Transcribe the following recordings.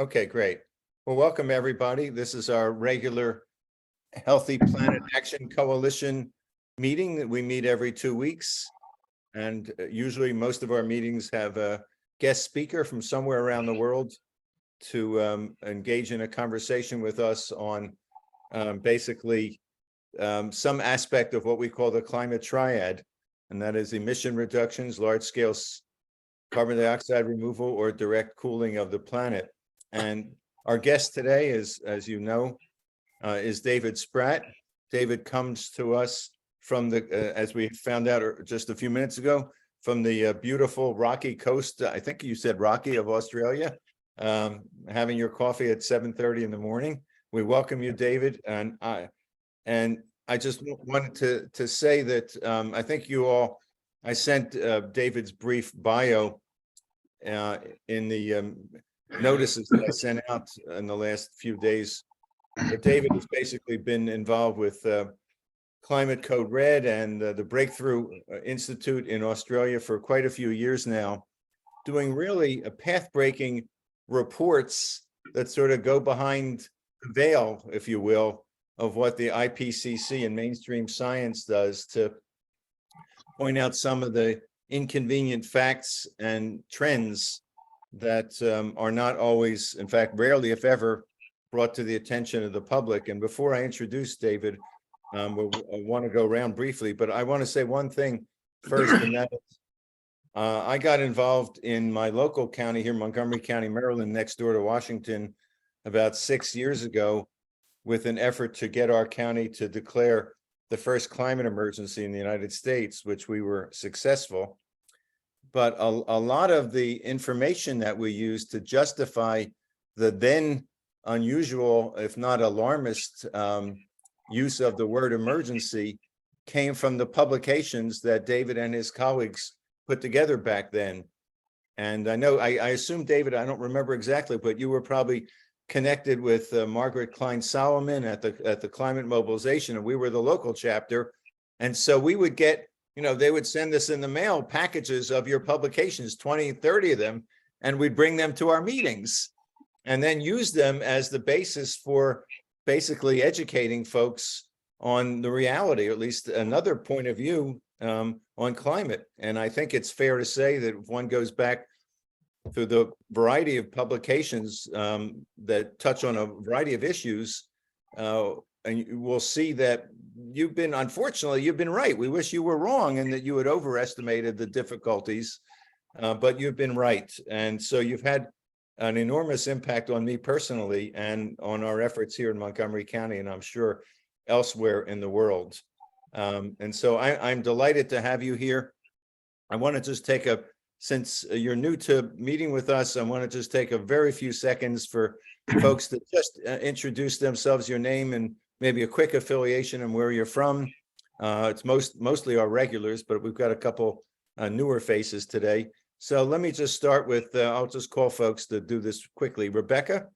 Okay, great. Well, welcome everybody. This is our regular Healthy Planet Action Coalition meeting that we meet every 2 weeks. And usually most of our meetings have a guest speaker from somewhere around the world to engage in a conversation with us on basically some aspect of what we call the climate triad. And that is emission reductions, large-scale carbon dioxide removal, or direct cooling of the planet. And our guest today is, as you know, is David Spratt. David comes to us from the, as we found out just a few minutes ago, from the beautiful rocky coast, I think you said Rocky, of Australia, having your coffee at 7:30 in the morning. We welcome you, David. And I just wanted to say that I think you all, I sent David's brief bio in the notices that I sent out in the last few days. But David has basically been involved with Climate Code Red and the Breakthrough Institute in Australia for quite a few years now, doing really a path-breaking reports that sort of go behind the veil, if you will, of what the IPCC and mainstream science does to point out some of the inconvenient facts and trends that are not always, in fact, rarely, if ever, brought to the attention of the public. And before I introduce David, I want to go around briefly, but I want to say one thing first, and that is, I got involved in my local county here, Montgomery County, Maryland, next door to Washington, about 6 years ago, with an effort to get our county to declare the first climate emergency in the United States, which we were successful. But a lot of the information that we used to justify the then unusual, if not alarmist, use of the word emergency came from the publications that David and his colleagues put together back then. And I know, I assume, David, I don't remember exactly, but you were probably connected with Margaret Klein Solomon at the climate mobilization, and we were the local chapter. And so we would get, you know, they would send us in the mail packages of your publications, 20, 30 of them, and we'd bring them to our meetings and then use them as the basis for basically educating folks on the reality, or at least another point of view on climate. And I think it's fair to say that if one goes back through the variety of publications that touch on a variety of issues, and you will see that unfortunately, you've been right. We wish you were wrong and that you had overestimated the difficulties, but you've been right. And so you've had an enormous impact on me personally and on our efforts here in Montgomery County, and I'm sure elsewhere in the world. And so I'm delighted to have you here. I want to just take since you're new to meeting with us, I want to just take a very few seconds for folks to just introduce themselves, your name, and maybe a quick affiliation and where you're from. It's mostly our regulars, but we've got a couple newer faces today. So let me just start with, I'll just call folks to do this quickly. Rebecca?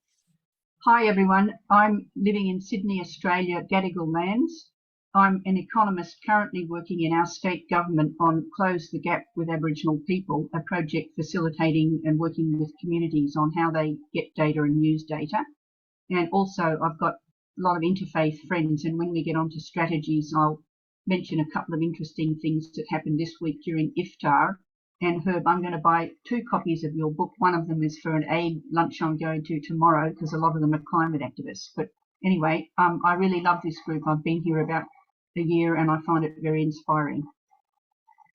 Hi, everyone. I'm living in Sydney, Australia, Gadigal lands. I'm an economist currently working in our state government on Close the Gap with Aboriginal People, a project facilitating and working with communities on how they get data and use data. And also I've got a lot of interfaith friends, and when we get onto strategies, I'll mention a couple of interesting things that happened this week during Iftar. And Herb, I'm going to buy 2 copies of your book. One of them is for an aid lunch I'm going to tomorrow, because a lot of them are climate activists. But anyway, I really love this group. I've been here about a year and I find it very inspiring.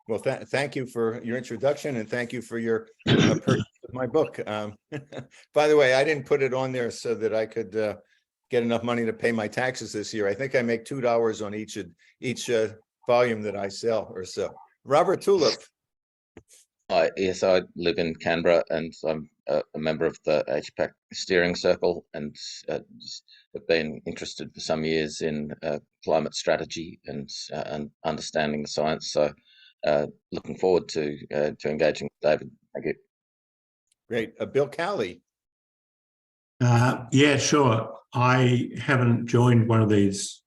Well, thank you for your introduction, and thank you for your purchase of my book. By the way, I didn't put it on there so that I could get enough money to pay my taxes this year. I think I make $2 on each volume that I sell or so. Robert Tulip. Yes, I live in Canberra, and I'm a member of the HPAC steering circle, and just have been interested for some years in climate strategy and understanding the science. So looking forward to engaging with David. Thank you. Great. Bill Cowley. Yeah, sure. I haven't joined one of these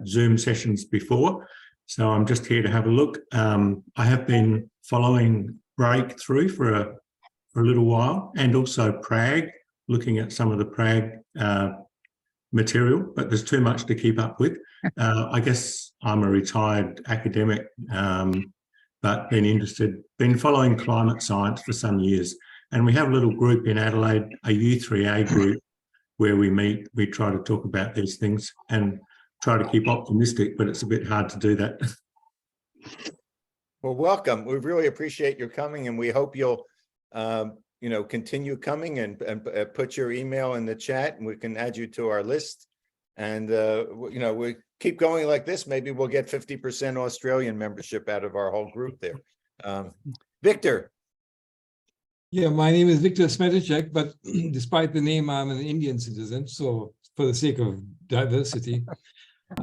Zoom sessions before, so I'm just here to have a look. I have been following Breakthrough for a little while, and also Prague, looking at some of the PRAG material, but there's too much to keep up with. I guess I'm a retired academic, but been following climate science for some years. And we have a little group in Adelaide, a U3A group, where we meet, we try to talk about these things and try to keep optimistic, but it's a bit hard to do that. Well, welcome. We really appreciate your coming, and we hope you'll, continue coming and put your email in the chat, and we can add you to our list. And, we keep going like this. Maybe we'll get 50% Australian membership out of our whole group there. Victor. Yeah, my name is Victor Smeticek, but despite the name, I'm an Indian citizen. So for the sake of diversity,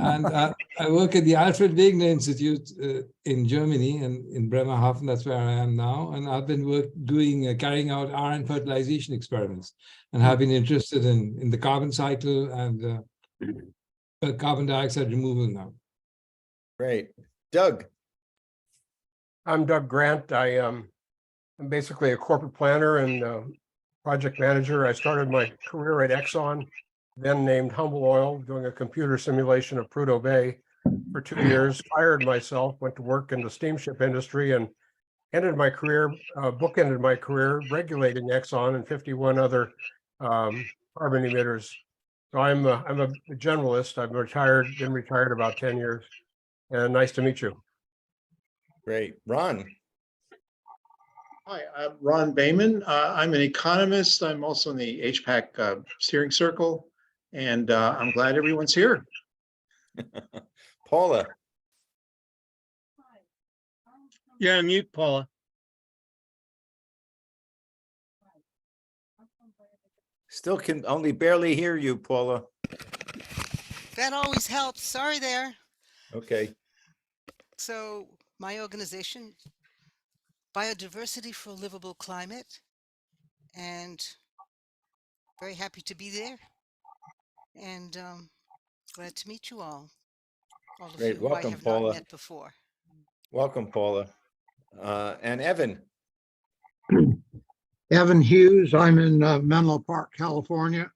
and I work at the Alfred Wegener Institute in Germany and in Bremerhaven. That's where I am now. And I've been carrying out iron fertilization experiments, and have been interested in the carbon cycle and carbon dioxide removal now. Great. Doug. I'm Doug Grant. I'm basically a corporate planner and project manager. I started my career at Exxon, then named Humble Oil, doing a computer simulation of Prudhoe Bay for 2 years. Fired myself, went to work in the steamship industry, and bookended my career regulating Exxon and 51 other carbon emitters. So I'm a generalist. I've been retired about 10 years, and nice to meet you. Great. Ron. Hi, I'm Ron Bayman. I'm an economist. I'm also in the HPAC steering circle, and I'm glad everyone's here. Paula. You're on mute, Paula. Still can only barely hear you, Paula. That always helps. Sorry there. Okay. So my organization, Biodiversity for a Livable Climate, and very happy to be there, and glad to meet you all. All of Great. you who I Welcome, have Paula. not met before. Welcome, Paula. And Evan. Evan Hughes. I'm in Menlo Park, California.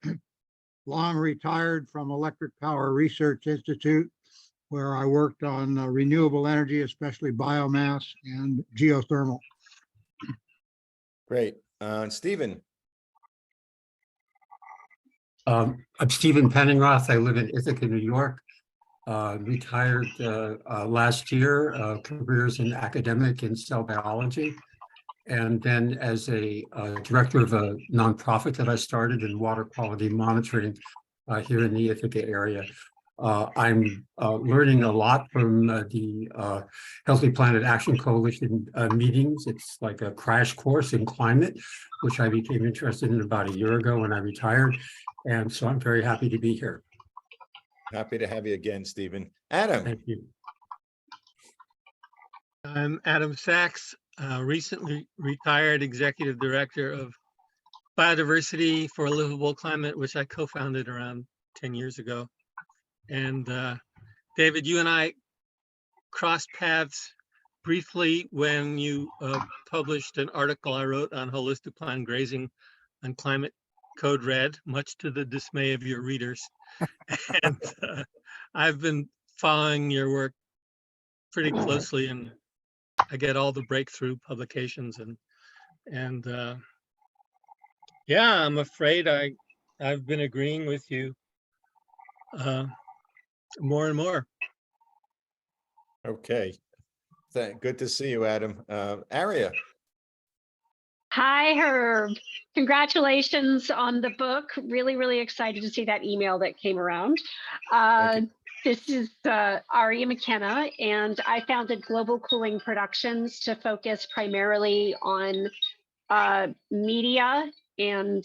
Long retired from Electric Power Research Institute, where I worked on renewable energy, especially biomass and geothermal. Great. Stephen. I'm Stephen Penningroth. I live in Ithaca, New York. Retired last year, careers in academic and cell biology. And then as a director of a nonprofit that I started in water quality monitoring here in the Ithaca area. I'm learning a lot from the Healthy Planet Action Coalition meetings. It's like a crash course in climate, which I became interested in about a year ago when I retired. And so I'm very happy to be here. Happy to have you again, Stephen. Adam. Thank you. I'm Adam Sachs, recently retired executive director of Biodiversity for a Livable Climate, which I co-founded around 10 years ago. And David, you and I crossed paths briefly when you published an article I wrote on holistic planned grazing on Climate Code Red, much to the dismay of your readers. And I've been following your work pretty closely, and I get all the breakthrough publications, and yeah, I'm afraid I've been agreeing with you more and more. Okay. Good to see you, Adam. Aria. Hi, Herb. Congratulations on the book. Really, really excited to see that email that came around. This is Aria McKenna, and I founded Global Cooling Productions to focus primarily on media and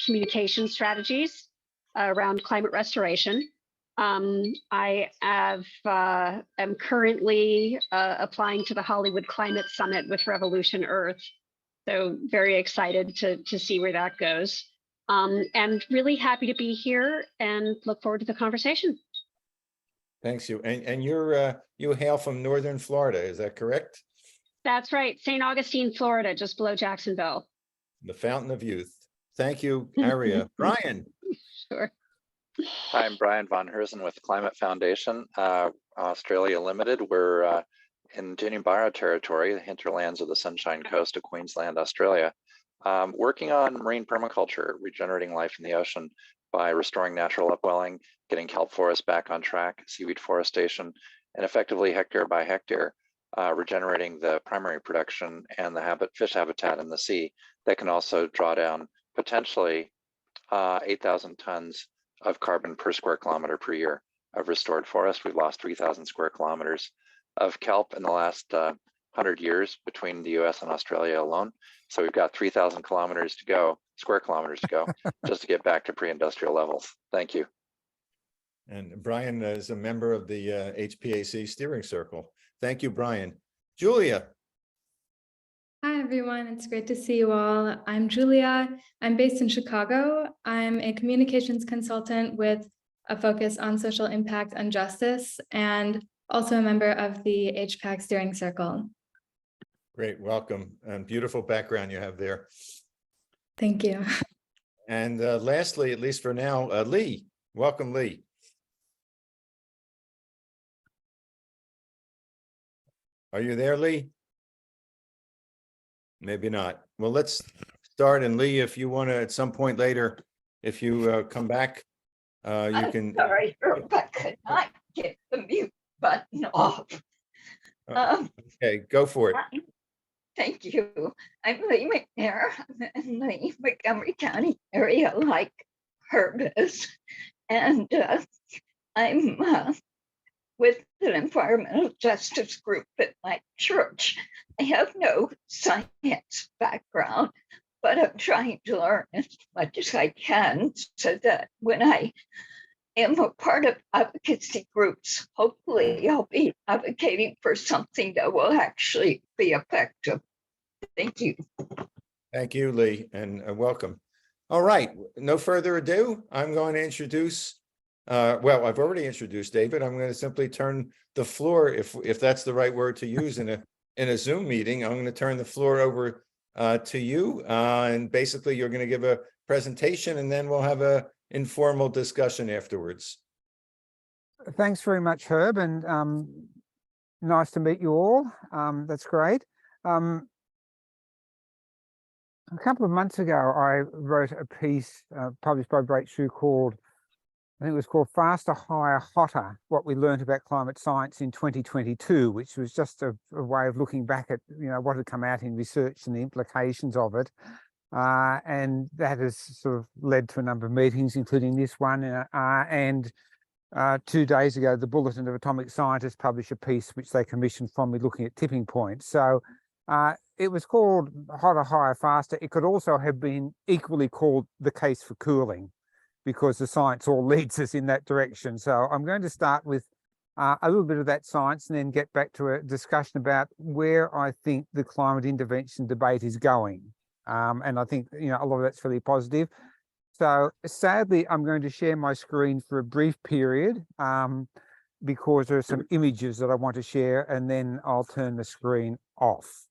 communication strategies around climate restoration. I am currently applying to the Hollywood Climate Summit with Revolution Earth. So very excited to see where that goes. And really happy to be here and look forward to the conversation. Thanks you. And you hail from Northern Florida, is that correct? That's right. St. Augustine, Florida, just below Jacksonville. The Fountain of Youth. Thank you, Aria. Brian. Sure. Hi, I'm Brian Von Herzen with Climate Foundation, Australia Limited. We're in Jinibara territory, the hinterlands of the Sunshine Coast of Queensland, Australia, working on marine permaculture, regenerating life in the ocean by restoring natural upwelling, getting kelp forests back on track, seaweed forestation, and effectively hectare by hectare, regenerating the primary production and the fish habitat in the sea that can also draw down potentially 8,000 tons of carbon per square kilometer per year of restored forest. We've lost 3,000 square kilometers of kelp in the last 100 years between the US and Australia alone. So we've got 3,000 kilometers to go, square kilometers to go, just to get back to pre-industrial levels. Thank you. And Brian is a member of the HPAC steering circle. Thank you, Brian. Julia. Hi, everyone. It's great to see you all. I'm Julia. I'm based in Chicago. I'm a communications consultant with a focus on social impact and justice, and also a member of the HPAC steering circle. Great, welcome. And beautiful background you have there. Thank you. And lastly, at least for now, Lee. Welcome, Lee. Are you there, Lee? Maybe not. Well, let's start. And Lee, if you want to, at some point later, if you come back, you can. Sorry, Herb, I could not get the mute button off. Okay, go for it. Thank you. I'm Lee McNair. I'm in the Montgomery County area like Herb is. And I'm with an environmental justice group at my church. I have no science background, but I'm trying to learn as much as I can so that when I am a part of advocacy groups, hopefully I'll be advocating for something that will actually be effective. Thank you. Thank you, Lee, and welcome. All right, no further ado, I'm going to introduce, well, I've already introduced David. I'm going to simply turn the floor, if that's the right word to use in a Zoom meeting, I'm going to turn the floor over to you. And basically, you're going to give a presentation, and then we'll have a informal discussion afterwards. Thanks very much, Herb, and nice to meet you all. That's great. A couple of months ago, I wrote a piece published by Breakthrough called, I think it was called Faster, Higher, Hotter, What We Learned About Climate Science in 2022, which was just a way of looking back at, what had come out in research and the implications of it. And that has sort of led to a number of meetings, including this one. And 2 days ago, the Bulletin of Atomic Scientists published a piece which they commissioned from me looking at tipping points. So it was called Hotter, Higher, Faster. It could also have been equally called The Case for Cooling, because the science all leads us in that direction. So I'm going to start with a little bit of that science and then get back to a discussion about where I think the climate intervention debate is going. And I think, a lot of that's really positive. So sadly, I'm going to share my screen for a brief period because there are some images that I want to share, and then I'll turn the screen off.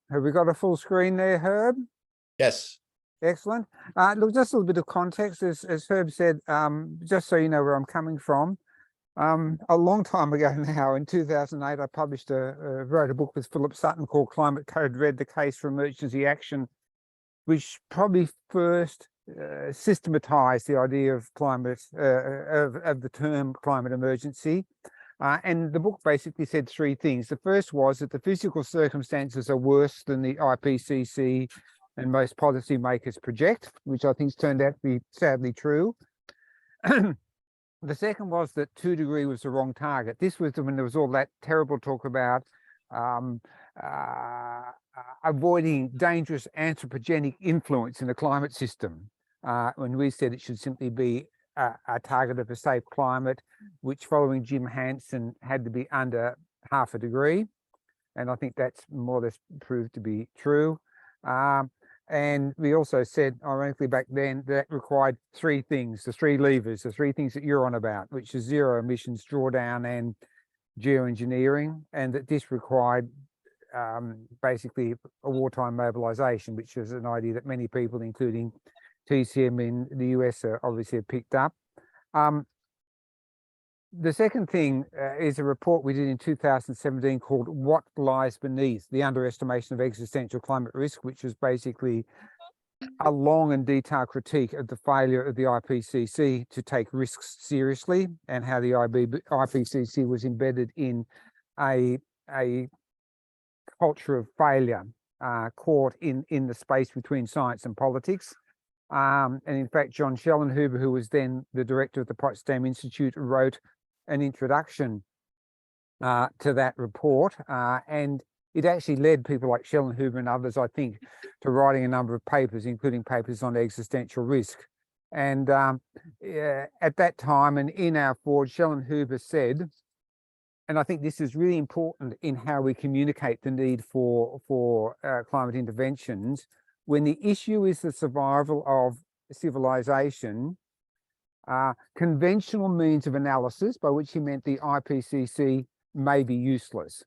Have we got a full screen there, Herb? Yes. Excellent. Look, just a little bit of context, as Herb said, just so you know where I'm coming from. A long time ago now, in 2008, I published wrote a book with Philip Sutton called Climate Code Red, The Case for Emergency Action, which probably first systematized the idea of climate, of the term climate emergency. And the book basically said three things. The first was that the physical circumstances are worse than the IPCC and most policymakers project, which I think has turned out to be sadly true. The second was that 2 degrees was the wrong target. This was when there was all that terrible talk about avoiding dangerous anthropogenic influence in the climate system, when we said it should simply be a target of a safe climate, which following Jim Hansen had to be under 0.5 degree. And I think that's more or less proved to be true. And we also said, ironically back then, that required 3 things, the 3 levers, the 3 things that you're on about, which is zero emissions, drawdown, and geoengineering, and that this required basically a wartime mobilization, which is an idea that many people, including TCM in the US, obviously have picked up. The second thing is a report we did in 2017 called What Lies Beneath the Underestimation of Existential Climate Risk, which was basically a long and detailed critique of the failure of the IPCC to take risks seriously, and how the IPCC was embedded in a culture of failure, caught in the space between science and politics. And in fact, John Schellenhuber, who was then the director of the Potsdam Institute, wrote an introduction to that report, and it actually led people like Schellenhuber and others, I think, to writing a number of papers, including papers on existential risk. And at that time, and in our forge, Schellenhuber said, and I think this is really important in how we communicate the need for climate interventions, when the issue is the survival of civilization, conventional means of analysis, by which he meant the IPCC, may be useless.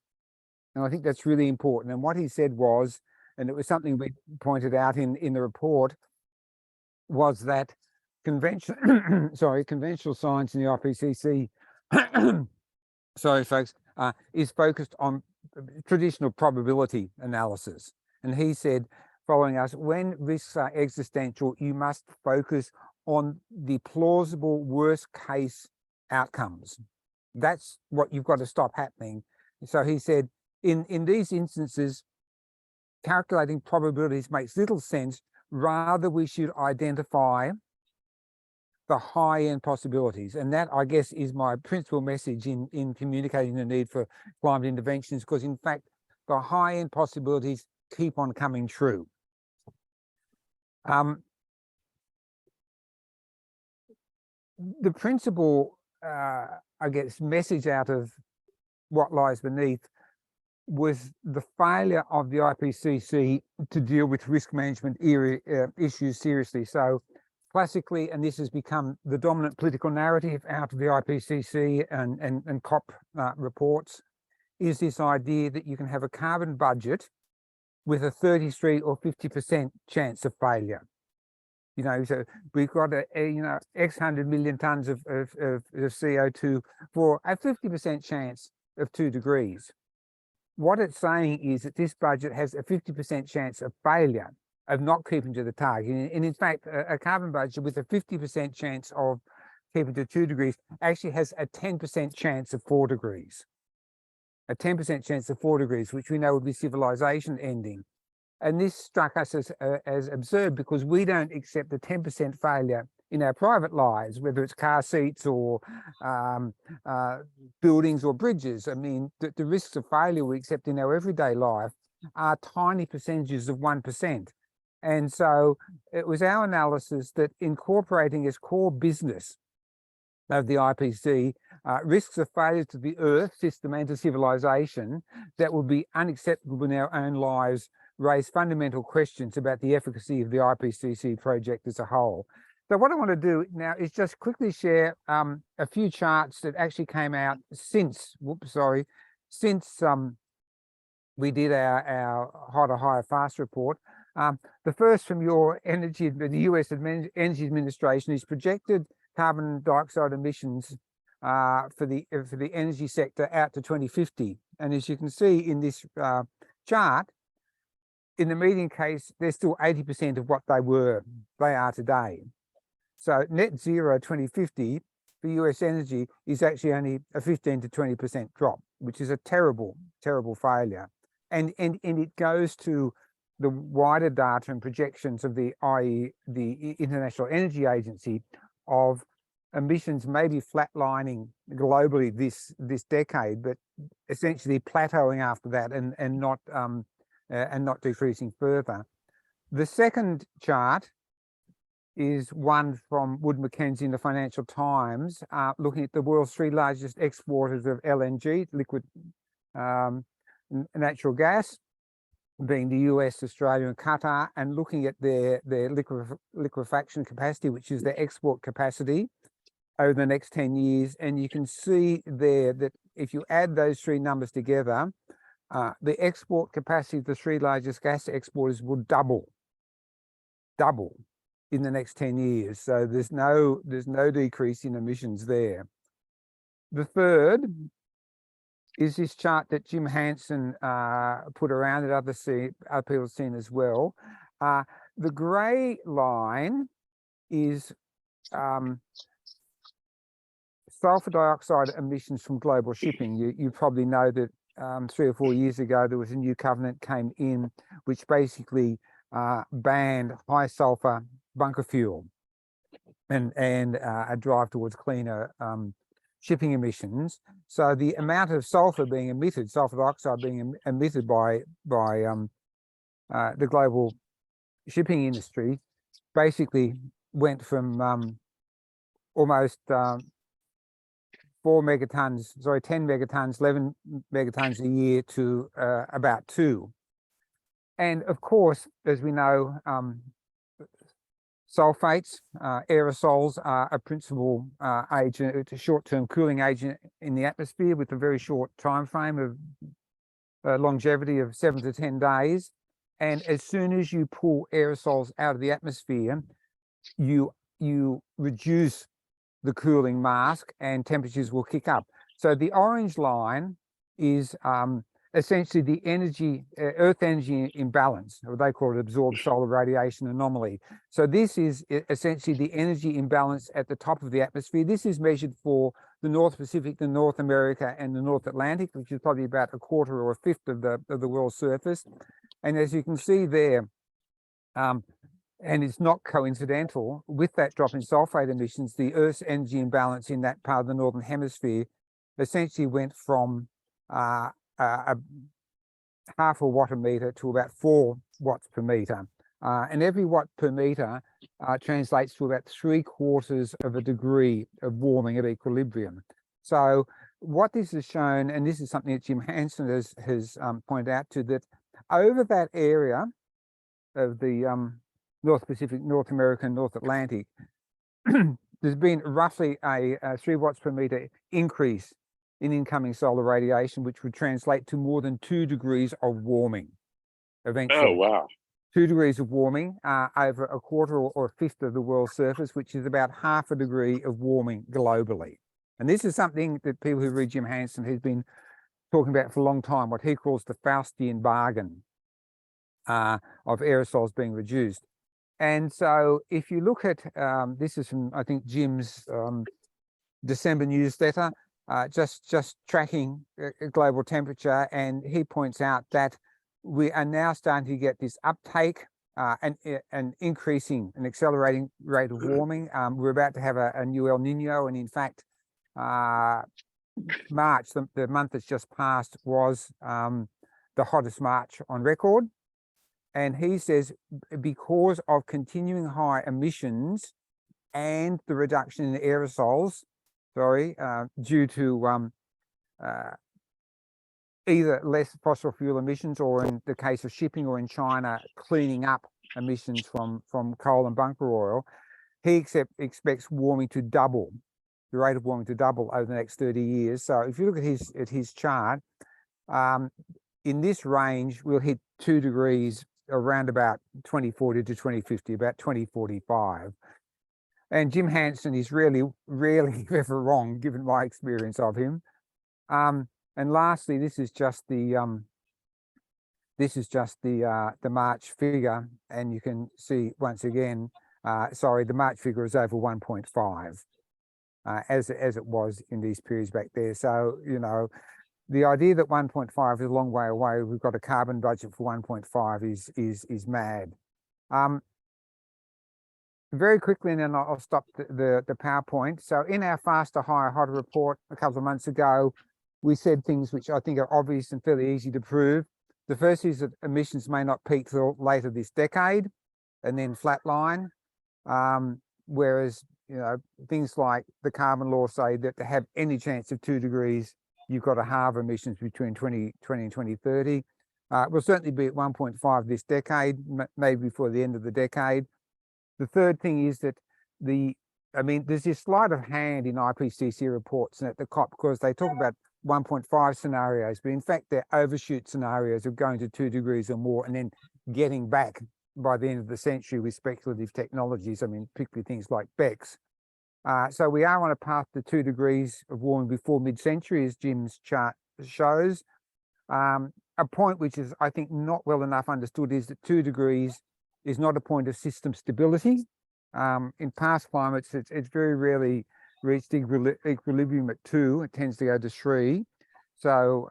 And I think that's really important. And what he said was, and it was something we pointed out in the report, was that conventional science in the IPCC, sorry folks, is focused on traditional probability analysis. And he said, following us, when risks are existential, you must focus on the plausible worst case outcomes. That's what you've got to stop happening. So he said, in these instances, calculating probabilities makes little sense. Rather, we should identify the high-end possibilities. And that, I guess, is my principal message in communicating the need for climate interventions, because in fact, the high-end possibilities keep on coming true. The principal, I guess, message out of What Lies Beneath was the failure of the IPCC to deal with risk management issues seriously. So classically, and this has become the dominant political narrative out of the IPCC and COP reports, is this idea that you can have a carbon budget with a 33 or 50% chance of failure. You know, so we've got X 100 million tons of CO2 for a 50% chance of 2 degrees. What it's saying is that this budget has a 50% chance of failure, of not keeping to the target. And in fact, a carbon budget with a 50% chance of keeping to 2 degrees actually has a 10% chance of 4 degrees. A 10% chance of 4 degrees, which we know would be civilization ending. And this struck us as absurd, because we don't accept the 10% failure in our private lives, whether it's car seats or buildings or bridges. I mean, the risks of failure we accept in our everyday life are tiny percentages of 1%. And so it was our analysis that incorporating as core business of the IPC risks of failure to the Earth system and to civilization that would be unacceptable in our own lives raise fundamental questions about the efficacy of the IPCC project as a whole. So what I want to do now is just quickly share a few charts that actually came out since we did our Hotter, Higher, Fast report. The first from your the US Energy Administration is projected carbon dioxide emissions for the energy sector out to 2050. And as you can see in this chart, in the median case, they're still 80% of what they are today. So net zero 2050 for US energy is actually only a 15 to 20% drop, which is a terrible, terrible failure. And it goes to the wider data and projections of the International Energy Agency of emissions maybe flatlining globally this decade, but essentially plateauing after that and not decreasing further. The second chart is one from Wood Mackenzie in the Financial Times, looking at the world's 3 largest exporters of LNG, liquid natural gas, being the US, Australia and Qatar, and looking at their liquefaction capacity, which is their export capacity over the next 10 years. And you can see there that if you add those three numbers together, the export capacity of the three largest gas exporters will double in the next 10 years. So there's no decrease in emissions there. The third is this chart that Jim Hansen put around that other people have seen as well. The grey line is sulfur dioxide emissions from global shipping. You probably know that 3 or 4 years ago there was a new covenant came in which basically banned high sulfur bunker fuel and a drive towards cleaner shipping emissions. So the amount of sulfur being emitted, sulfur dioxide being emitted by the global shipping industry basically went from almost 10 megatons, 11 megatons a year to about 2. And of course, as we know, sulfates, aerosols are a principal agent, a short-term cooling agent in the atmosphere with a very short time frame of longevity of 7 to 10 days. And as soon as you pull aerosols out of the atmosphere, you reduce the cooling mask and temperatures will kick up. So the orange line is essentially the energy, Earth energy imbalance, or they call it absorbed solar radiation anomaly. So this is essentially the energy imbalance at the top of the atmosphere. This is measured for the North Pacific, the North America, and the North Atlantic, which is probably about 1/4 or 1/5 of the world's surface. And as you can see there, and it's not coincidental, with that drop in sulfate emissions, the Earth's energy imbalance in that part of the Northern Hemisphere essentially went from half a watt a meter to about 4 watts per meter. And every watt per meter translates to about 3/4 of a degree of warming at equilibrium. So what this has shown, and this is something that Jim Hansen has pointed out to, that over that area of the North Pacific, North America, and North Atlantic, there's been roughly a 3 watts per meter increase in incoming solar radiation, which would translate to more than 2 degrees of warming eventually. Oh, wow. 2 degrees of warming over 1/4 or 1/5 of the world's surface, which is about half a degree of warming globally. And this is something that people who read Jim Hansen has been talking about for a long time, what he calls the Faustian bargain of aerosols being reduced. And so if you look at, this is from, I think, Jim's December newsletter, just tracking global temperature, and he points out that we are now starting to get this uptake and an increasing, an accelerating rate of warming. We're about to have a new El Nino, and in fact, March, the month that's just passed, was the hottest March on record. And he says because of continuing high emissions and the reduction in aerosols, due to either less fossil fuel emissions, or in the case of shipping, or in China, cleaning up emissions from coal and bunker oil, he expects warming to double, the rate of warming to double over the next 30 years. So if you look at his chart, in this range, we'll hit 2 degrees around about 2040 to 2050, about 2045. And Jim Hansen is rarely ever wrong, given my experience of him. And lastly, this is just the March figure, and you can see once again, the March figure is over 1.5, as it was in these periods back there. So the idea that 1.5 is a long way away, we've got a carbon budget for 1.5 is mad. Very quickly, and then I'll stop the PowerPoint. So in our Faster, Higher, Hotter report a couple of months ago, we said things which I think are obvious and fairly easy to prove. The first is that emissions may not peak till later this decade and then flatline. Whereas, things like the carbon law say that to have any chance of 2 degrees, you've got to halve emissions between 2020 and 2030. We'll certainly be at 1.5 this decade, maybe before the end of the decade. The third thing is that there's this sleight of hand in IPCC reports and at the COP, because they talk about 1.5 scenarios, but in fact, they're overshoot scenarios of going to 2 degrees or more and then getting back by the end of the century with speculative technologies. I mean, particularly things like BECCS. So we are on a path to 2 degrees of warming before mid-century, as Jim's chart shows. A point which is, I think, not well enough understood is that 2 degrees is not a point of system stability. In past climates, it's very rarely reached equilibrium at 2. It tends to go to 3. So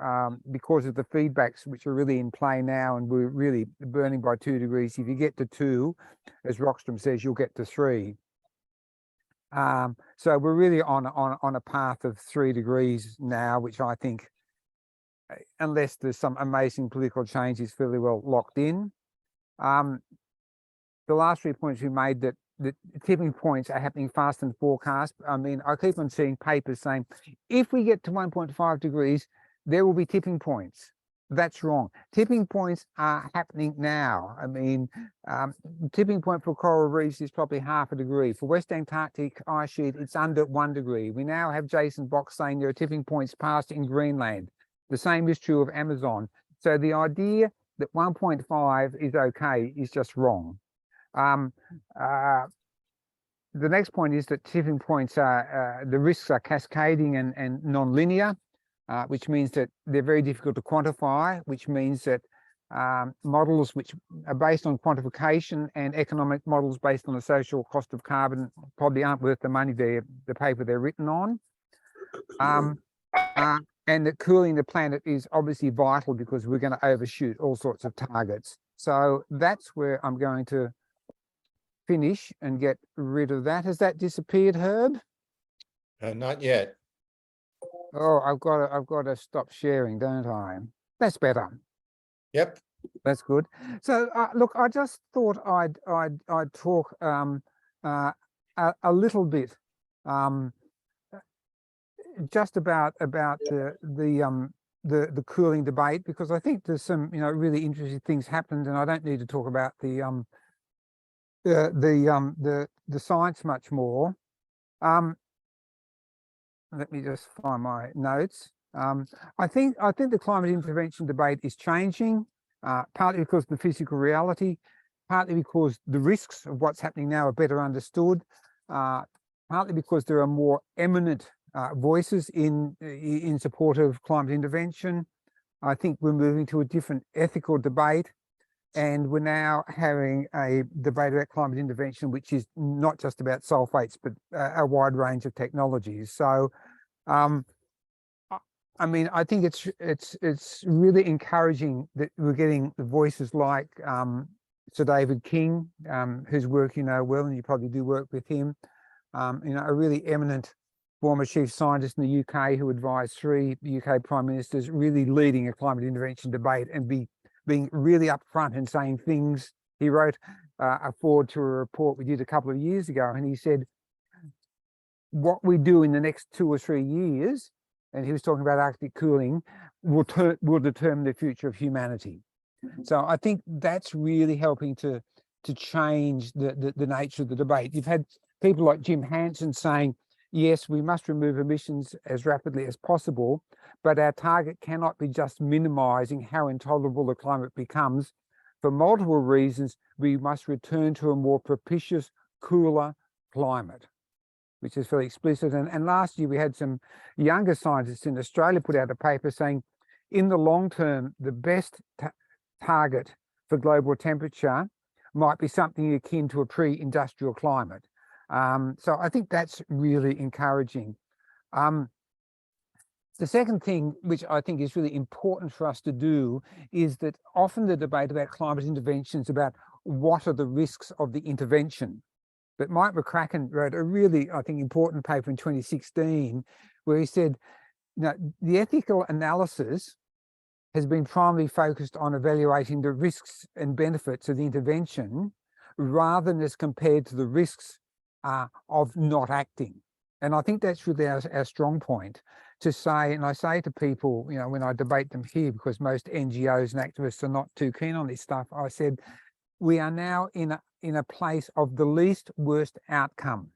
because of the feedbacks which are really in play now, and we're really burning by 2 degrees, if you get to 2, as Rockstrom says, you'll get to 3. So we're really on a path of 3 degrees now, which I think, unless there's some amazing political change, is fairly well locked in. The last 3 points we made, that the tipping points are happening faster than forecast. I mean, I keep on seeing papers saying, if we get to 1.5 degrees, there will be tipping points. That's wrong. Tipping points are happening now. I mean, tipping point for coral reefs is probably 0.5 degree. For West Antarctic ice sheet, it's under 1 degree. We now have Jason Box saying there are tipping points past in Greenland. The same is true of Amazon. So the idea that 1.5 is okay is just wrong. The next point is that tipping points are, the risks are cascading and non-linear, which means that they're very difficult to quantify, which means that models which are based on quantification and economic models based on the social cost of carbon probably aren't worth the money the paper they're written on. And that cooling the planet is obviously vital because we're going to overshoot all sorts of targets. So that's where I'm going to finish and get rid of that. Has that disappeared, Herb? Not yet. Oh, I've got to stop sharing, don't I? That's better. Yep. That's good. So look, I just thought I'd talk a little bit just about the cooling debate, because I think there's some really interesting things happened, and I don't need to talk about the science much more. Let me just find my notes. I think the climate intervention debate is changing, partly because of the physical reality, partly because the risks of what's happening now are better understood, partly because there are more eminent voices in support of climate intervention. I think we're moving to a different ethical debate, and we're now having a debate about climate intervention, which is not just about sulfates, but a wide range of technologies. So, I mean, I think it's really encouraging that we're getting the voices like Sir David King, whose work you know well, and you probably do work with him. A really eminent former chief scientist in the UK who advised 3 UK prime ministers, really leading a climate intervention debate and being really upfront and saying things. He wrote a forward to a report we did a couple of years ago, and he said, what we do in the next 2 or 3 years, and he was talking about Arctic cooling, will determine the future of humanity. So I think that's really helping to change the nature of the debate. You've had people like Jim Hansen saying, yes, we must remove emissions as rapidly as possible, but our target cannot be just minimizing how intolerable the climate becomes. For multiple reasons, we must return to a more propitious, cooler climate, which is fairly explicit. And last year, we had some younger scientists in Australia put out a paper saying, in the long term, the best target for global temperature might be something akin to a pre-industrial climate. So I think that's really encouraging. The second thing, which I think is really important for us to do, is that often the debate about climate intervention is about what are the risks of the intervention. But Mike McCracken wrote a really, I think, important paper in 2016, where he said, the ethical analysis has been primarily focused on evaluating the risks and benefits of the intervention, rather than as compared to the risks of not acting. And I think that's really our strong point, to say, and I say to people, when I debate them here, because most NGOs and activists are not too keen on this stuff, I said, we are now in a place of the least worst outcome.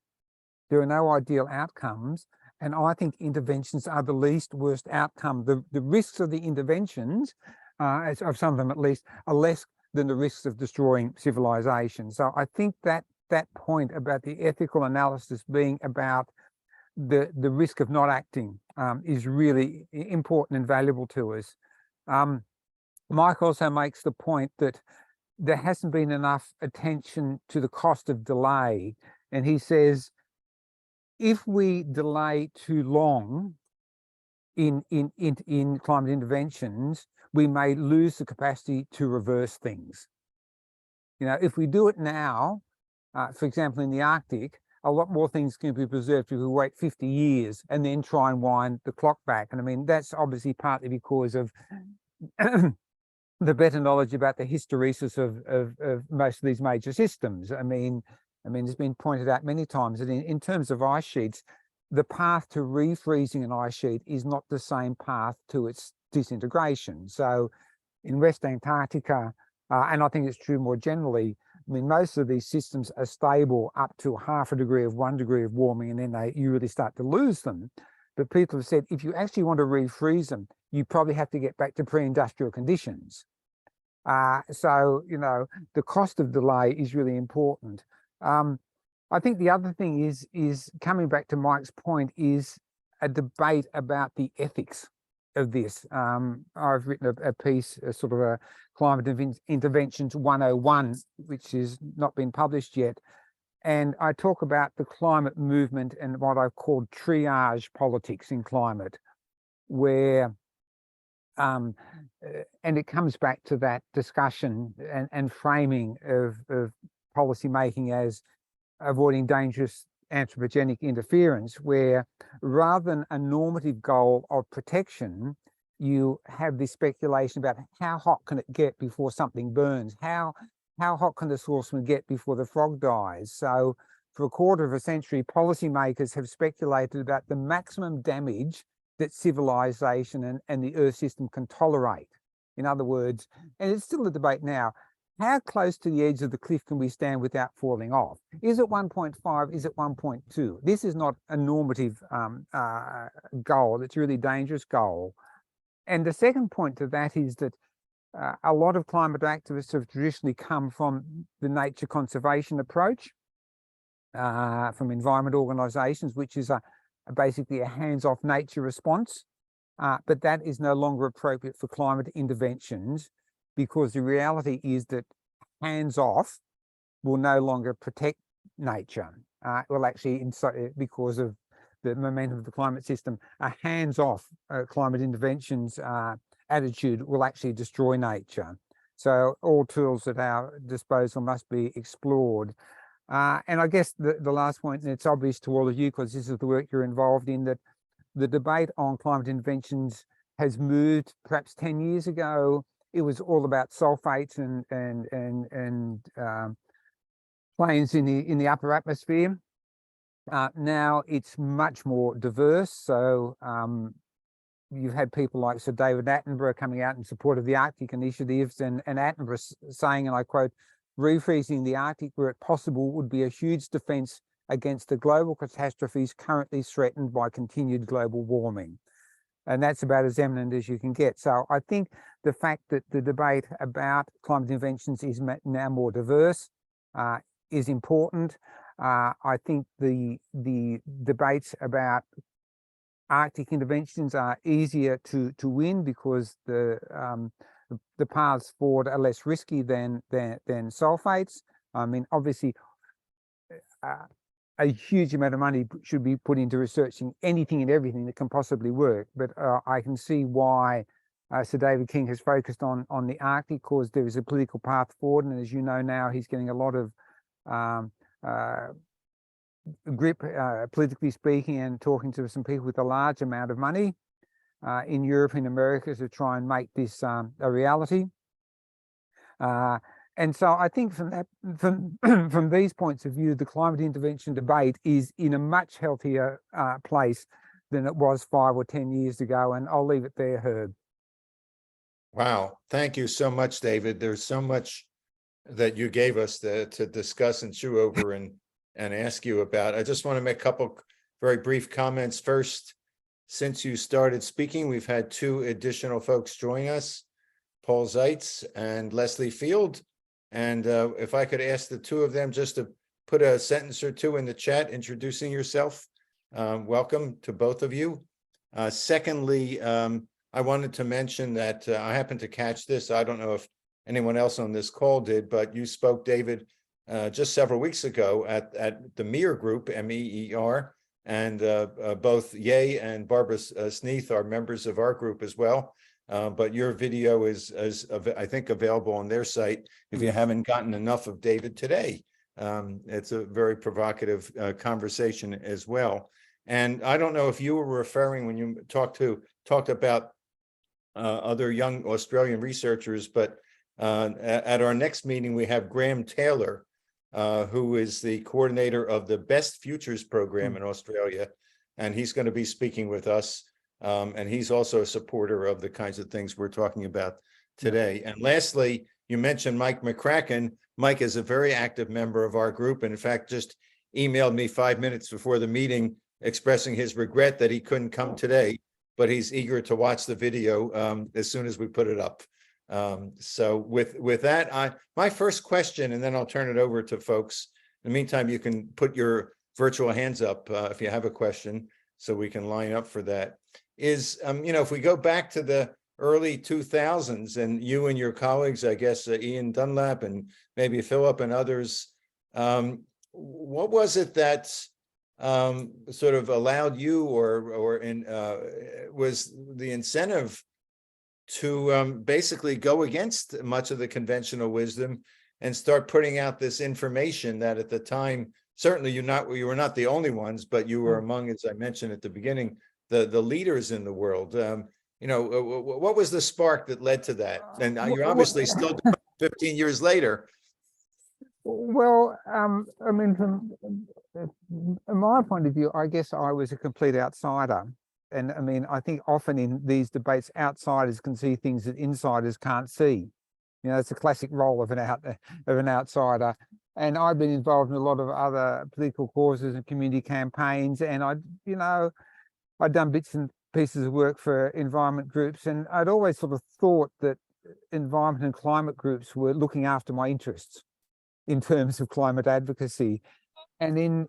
There are no ideal outcomes, And I think interventions are the least worst outcome. The risks of the interventions, of some of them at least, are less than the risks of destroying civilization. So I think that point about the ethical analysis being about the risk of not acting is really important and valuable to us. Mike also makes the point that there hasn't been enough attention to the cost of delay. And he says, if we delay too long in climate interventions, we may lose the capacity to reverse things. You know, if we do it now, for example, in the Arctic, a lot more things can be preserved if we wait 50 years and then try and wind the clock back. And I mean, that's obviously partly because of the better knowledge about the hysteresis of most of these major systems. I mean, it's been pointed out many times that in terms of ice sheets, the path to refreezing an ice sheet is not the same path to its disintegration. So in West Antarctica, and I think it's true more generally, I mean, most of these systems are stable up to 0.5 degree of 1 degree of warming, and then you really start to lose them. But people have said, if you actually want to refreeze them, you probably have to get back to pre-industrial conditions. So, you know, the cost of delay is really important. I think the other thing is coming back to Mike's point, is a debate about the ethics of this. I've written a piece, a sort of a Climate Interventions 101, which has not been published yet. And I talk about the climate movement and what I've called triage politics in climate, where, and it comes back to that discussion and framing of policy making as avoiding dangerous anthropogenic interference, where rather than a normative goal of protection, you have this speculation about how hot can it get before something burns? How hot can the saucepan get before the frog dies? So for 1/4 of a century, policymakers have speculated about the maximum damage that civilization and the Earth system can tolerate. In other words, and it's still a debate now, how close to the edge of the cliff can we stand without falling off? Is it 1.5? Is it 1.2? This is not a normative goal. It's a really dangerous goal. And the second point to that is that a lot of climate activists have traditionally come from the nature conservation approach, from environment organizations, which is basically a hands-off nature response. But that is no longer appropriate for climate interventions, because the reality is that hands-off will no longer protect nature. It will actually, because of the momentum of the climate system, a hands-off climate interventions attitude will actually destroy nature. So all tools at our disposal must be explored. And I guess the last point, and it's obvious to all of you because this is the work you're involved in, that the debate on climate interventions has moved. Perhaps 10 years ago, it was all about sulfates and planes in the upper atmosphere. Now it's much more diverse. So you've had people like Sir David Attenborough coming out in support of the Arctic initiatives, and Attenborough saying, and I quote, "Refreezing the Arctic where it possible would be a huge defense against the global catastrophes currently threatened by continued global warming." And that's about as eminent as you can get. So I think the fact that the debate about climate interventions is now more diverse is important. I think the debates about Arctic interventions are easier to win because the paths forward are less risky than sulfates. I mean, obviously, a huge amount of money should be put into researching anything and everything that can possibly work. But I can see why Sir David King has focused on the Arctic, because there is a political path forward. And as you know now, he's getting a lot of grip, politically speaking, and talking to some people with a large amount of money in Europe and America to try and make this a reality. And so I think from these points of view, the climate intervention debate is in a much healthier place than it was 5 or 10 years ago. And I'll leave it there, Herb. Wow. Thank you so much, David. There's so much that you gave us to discuss and chew over and ask you about. I just want to make a couple very brief comments. First, since you started speaking, we've had 2 additional folks join us, Paul Zeitz and Leslie Field. And if I could ask the 2 of them just to put a sentence or 2 in the chat introducing yourself. Welcome to both of you. Secondly, I wanted to mention that I happened to catch this. I don't know if anyone else on this call did, but you spoke, David, just several weeks ago at the MEER group, MEER, and both Ye and Barbara Sneath are members of our group as well. But your video is I think available on their site if you haven't gotten enough of David today. It's a very provocative conversation as well. And I don't know if you were referring when you talked about other young Australian researchers, but at our next meeting, we have Graham Taylor, who is the coordinator of the Best Futures program in Australia. And he's going to be speaking with us. And he's also a supporter of the kinds of things we're talking about today. And lastly, you mentioned Mike McCracken. Mike is a very active member of our group, and in fact, just emailed me 5 minutes before the meeting expressing his regret that he couldn't come today, but he's eager to watch the video as soon as we put it up. So with that, my first question, and then I'll turn it over to folks. In the meantime, you can put your virtual hands up if you have a question, so we can line up for that. Is, if we go back to the early 2000s and you and your colleagues, I guess, Ian Dunlap and maybe Philip and others, what was it that sort of allowed you was the incentive to basically go against much of the conventional wisdom and start putting out this information that at the time, certainly you were not the only ones, but you were among, as I mentioned at the beginning, the leaders in the world. What was the spark that led to that? And you're obviously still doing it 15 years later. Well, I mean, from my point of view, I guess I was a complete outsider. And I mean, I think often in these debates, outsiders can see things that insiders can't see. It's a classic role of an outsider. And I've been involved in a lot of other political causes and community campaigns. And I'd done bits and pieces of work for environment groups. And I'd always sort of thought that environment and climate groups were looking after my interests in terms of climate advocacy. And in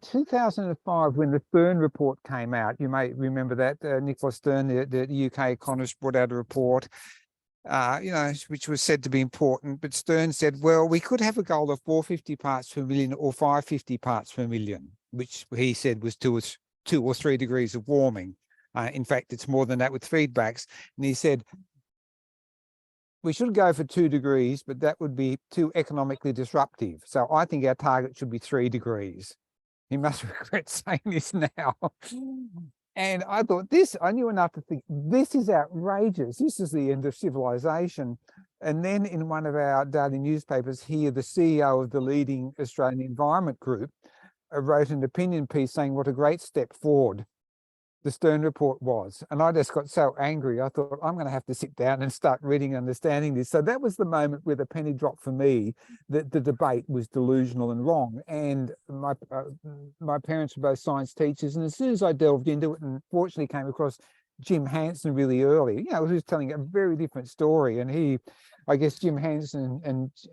2005, when the Stern report came out, you may remember that Nicholas Stern, the UK economist, brought out a report, which was said to be important. But Stern said, well, we could have a goal of 450 parts per million or 550 parts per million, which he said was 2 or 3 degrees of warming. In fact, it's more than that with feedbacks. And he said, we should go for 2 degrees, but that would be too economically disruptive. So I think our target should be 3 degrees. He must regret saying this now. And I thought I knew enough to think, this is outrageous. This is the end of civilization. And then in one of our daily newspapers here, the CEO of the leading Australian environment group wrote an opinion piece saying what a great step forward the Stern report was. And I just got so angry, I thought, I'm going to have to sit down and start reading and understanding this. So that was the moment where the penny dropped for me that the debate was delusional and wrong. And my parents were both science teachers. And as soon as I delved into it and fortunately came across Jim Hansen really early, who was telling a very different story. And I guess Jim Hansen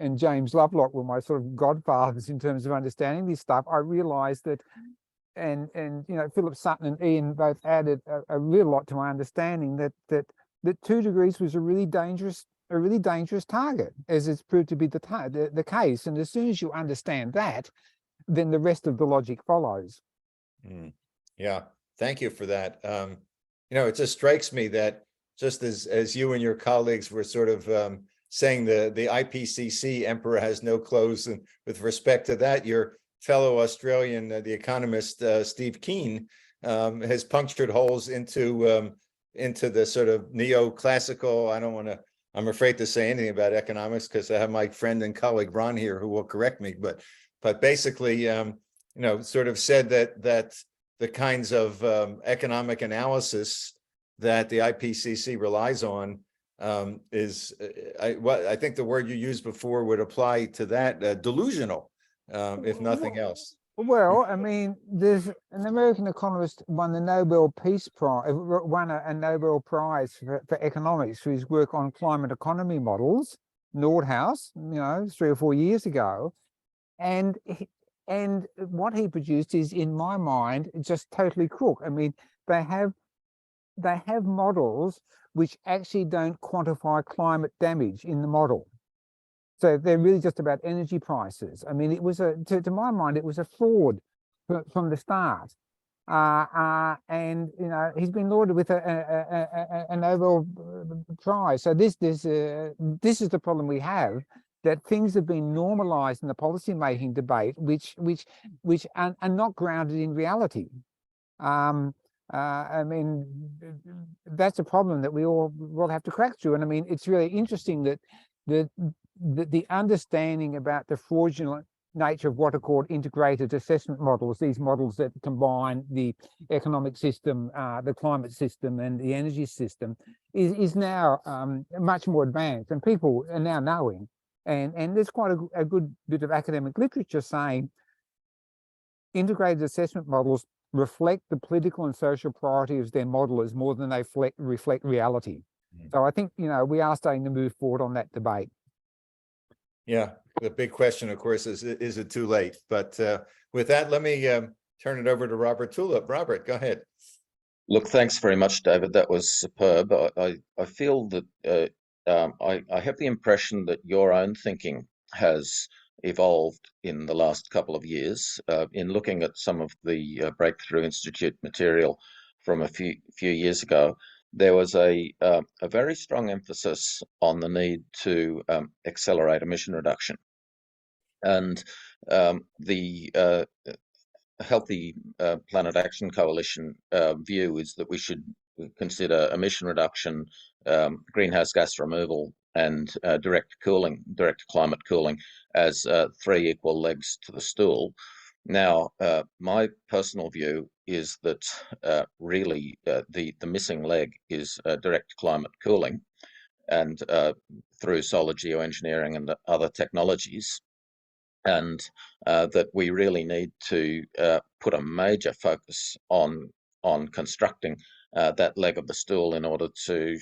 and James Lovelock were my sort of godfathers in terms of understanding this stuff. I realized that and Philip Sutton and Ian both added a real lot to my understanding that 2 degrees was a really dangerous target, as it's proved to be the case. And as soon as you understand that, then the rest of the logic follows. Yeah, thank you for that. It just strikes me that just as you and your colleagues were sort of saying the IPCC emperor has no clothes, and with respect to that, your fellow Australian, the economist Steve Keen, has punctured holes into the sort of neoclassical. I'm afraid to say anything about economics because I have my friend and colleague Ron here who will correct me. But basically, sort of said that the kinds of economic analysis that the IPCC relies on is, I think the word you used before would apply to that, delusional. If nothing else. Well, I mean, there's an American economist won the Nobel Peace Prize, won a Nobel Prize for economics for his work on climate economy models, Nordhaus, 3 or 4 years ago. And what he produced is, in my mind, just totally crook. I mean, they have models which actually don't quantify climate damage in the model. So they're really just about energy prices. I mean, it was to my mind, it was a fraud from the start. And he's been lauded with a Nobel Prize. So this is the problem we have, that things have been normalized in the policy making debate, which are not grounded in reality. I mean, that's a problem that we all will have to crack through. And I mean, it's really interesting that the understanding about the fraudulent nature of what are called integrated assessment models, these models that combine the economic system, the climate system, and the energy system, is now much more advanced, and people are now knowing. And there's quite a good bit of academic literature saying integrated assessment models reflect the political and social priorities of their modelers more than they reflect reality. So I think, we are starting to move forward on that debate. Yeah, the big question, of course, is it too late? But with that, let me turn it over to Robert Tulip. Robert, go ahead. Look, thanks very much, David. That was superb. I feel that I have the impression that your own thinking has evolved in the last couple of years. In looking at some of the Breakthrough Institute material from a few years ago, there was a very strong emphasis on the need to accelerate emission reduction. And the Healthy Planet Action Coalition view is that we should consider emission reduction, greenhouse gas removal, and direct climate cooling as 3 equal legs to the stool. Now, my personal view is that really the missing leg is direct climate cooling, and through solar geoengineering and other technologies. And that we really need to put a major focus on constructing that leg of the stool in order to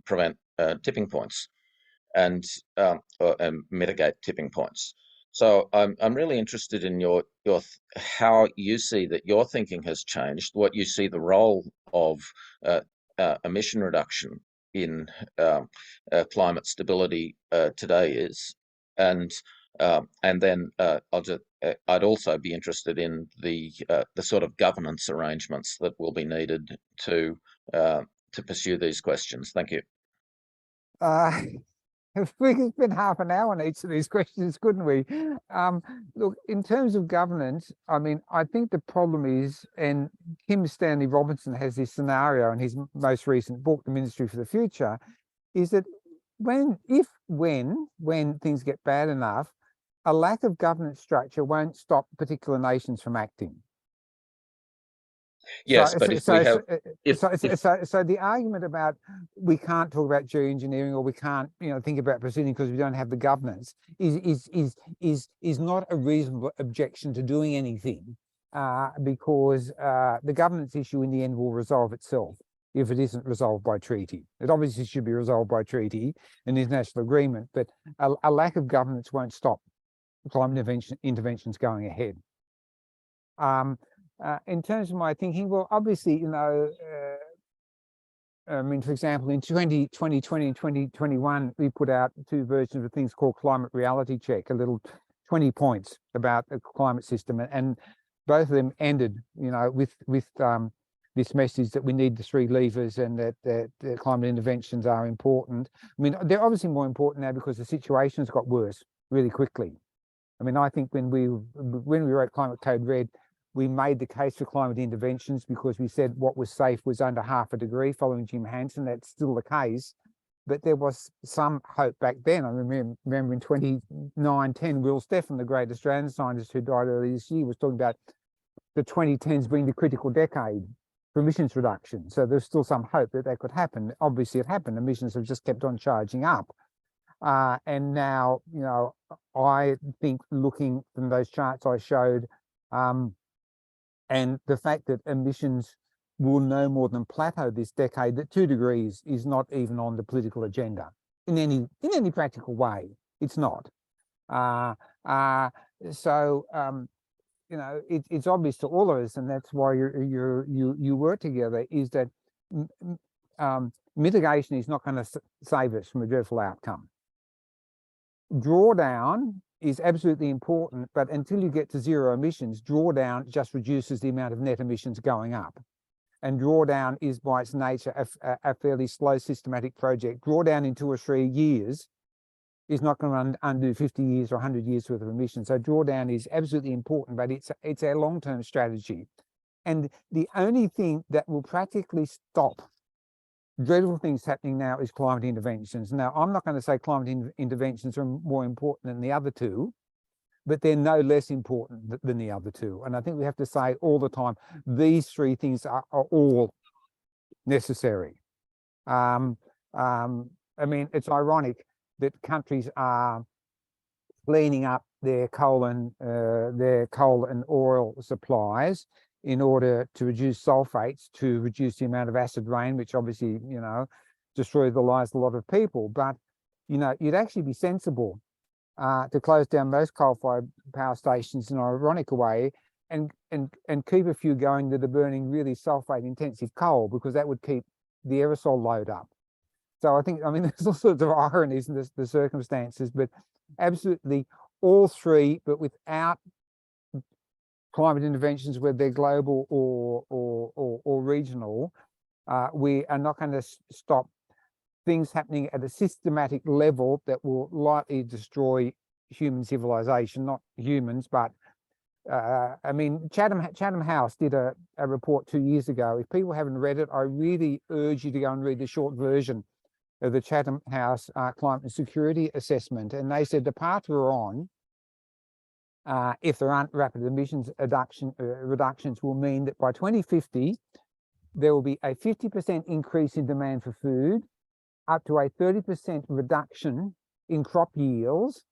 prevent tipping points and mitigate tipping points. So I'm really interested in your how you see that your thinking has changed, what you see the role of emission reduction in climate stability today is, and then I'd also be interested in the sort of governance arrangements that will be needed to pursue these questions. Thank you. We could spend half an hour on each of these questions, couldn't we? Look, in terms of governance, I mean, I think the problem is, and Kim Stanley Robinson has this scenario in his most recent book, The Ministry for the Future, is that when things get bad enough, a lack of governance structure won't stop particular nations from acting. Yes, but if we have, so the argument about we can't talk about geoengineering, or we can't, think about proceeding because we don't have the governance is not a reasonable objection to doing anything, because the governance issue in the end will resolve itself if it isn't resolved by treaty. It obviously should be resolved by treaty and international agreement, but a lack of governance won't stop climate interventions going ahead. In terms of my thinking, well, obviously, I mean, for example, in 2020 and 2021, we put out 2 versions of things called Climate Reality Check, a little 20 points about the climate system, and both of them ended, with this message that we need the 3 levers and that the climate interventions are important. I mean, they're obviously more important now because the situation's got worse really quickly. I mean, I think when we wrote Climate Code Red, we made the case for climate interventions because we said what was safe was under 0.5 degree following Jim Hansen. That's still the case, but there was some hope back then. I remember in 2009-10, Will Steffen, the great Australian scientist who died earlier this year, was talking about the 2010s being the critical decade for emissions reduction. So there's still some hope that could happen. Obviously it happened. Emissions have just kept on charging up. And now, I think looking from those charts I showed And the fact that emissions will no more than plateau this decade, that 2 degrees is not even on the political agenda in any practical way. It's not. You know, it's obvious to all of us, and that's why you work together, is that mitigation is not going to save us from a dreadful outcome. Drawdown is absolutely important, but until you get to zero emissions, drawdown just reduces the amount of net emissions going up. And drawdown is by its nature a fairly slow systematic project. Drawdown in 2 or 3 years is not going to undo 50 years or 100 years worth of emissions. So drawdown is absolutely important, but it's a long-term strategy. And the only thing that will practically stop dreadful things happening now is climate interventions. Now, I'm not going to say climate interventions are more important than the other two, but they're no less important than the other two. And I think we have to say all the time, these 3 things are all necessary. I mean, it's ironic that countries are cleaning up their coal and oil supplies in order to reduce sulfates, to reduce the amount of acid rain, which obviously, you know, destroys the lives of a lot of people. But, you know, you'd actually be sensible to close down most coal-fired power stations in an ironic way and keep a few going that are burning really sulfate-intensive coal, because that would keep the aerosol load up. So I mean, there's all sorts of ironies in the circumstances, but absolutely all 3, but without climate interventions, whether they're global or regional, we are not going to stop things happening at a systematic level that will likely destroy human civilization, not humans, but I mean, Chatham House did a report 2 years ago. If people haven't read it, I really urge you to go and read the short version of the Chatham House Climate and Security Assessment. And they said the path we're on, if there aren't rapid emissions reductions, will mean that by 2050, there will be a 50% increase in demand for food, up to a 30% reduction in crop yields,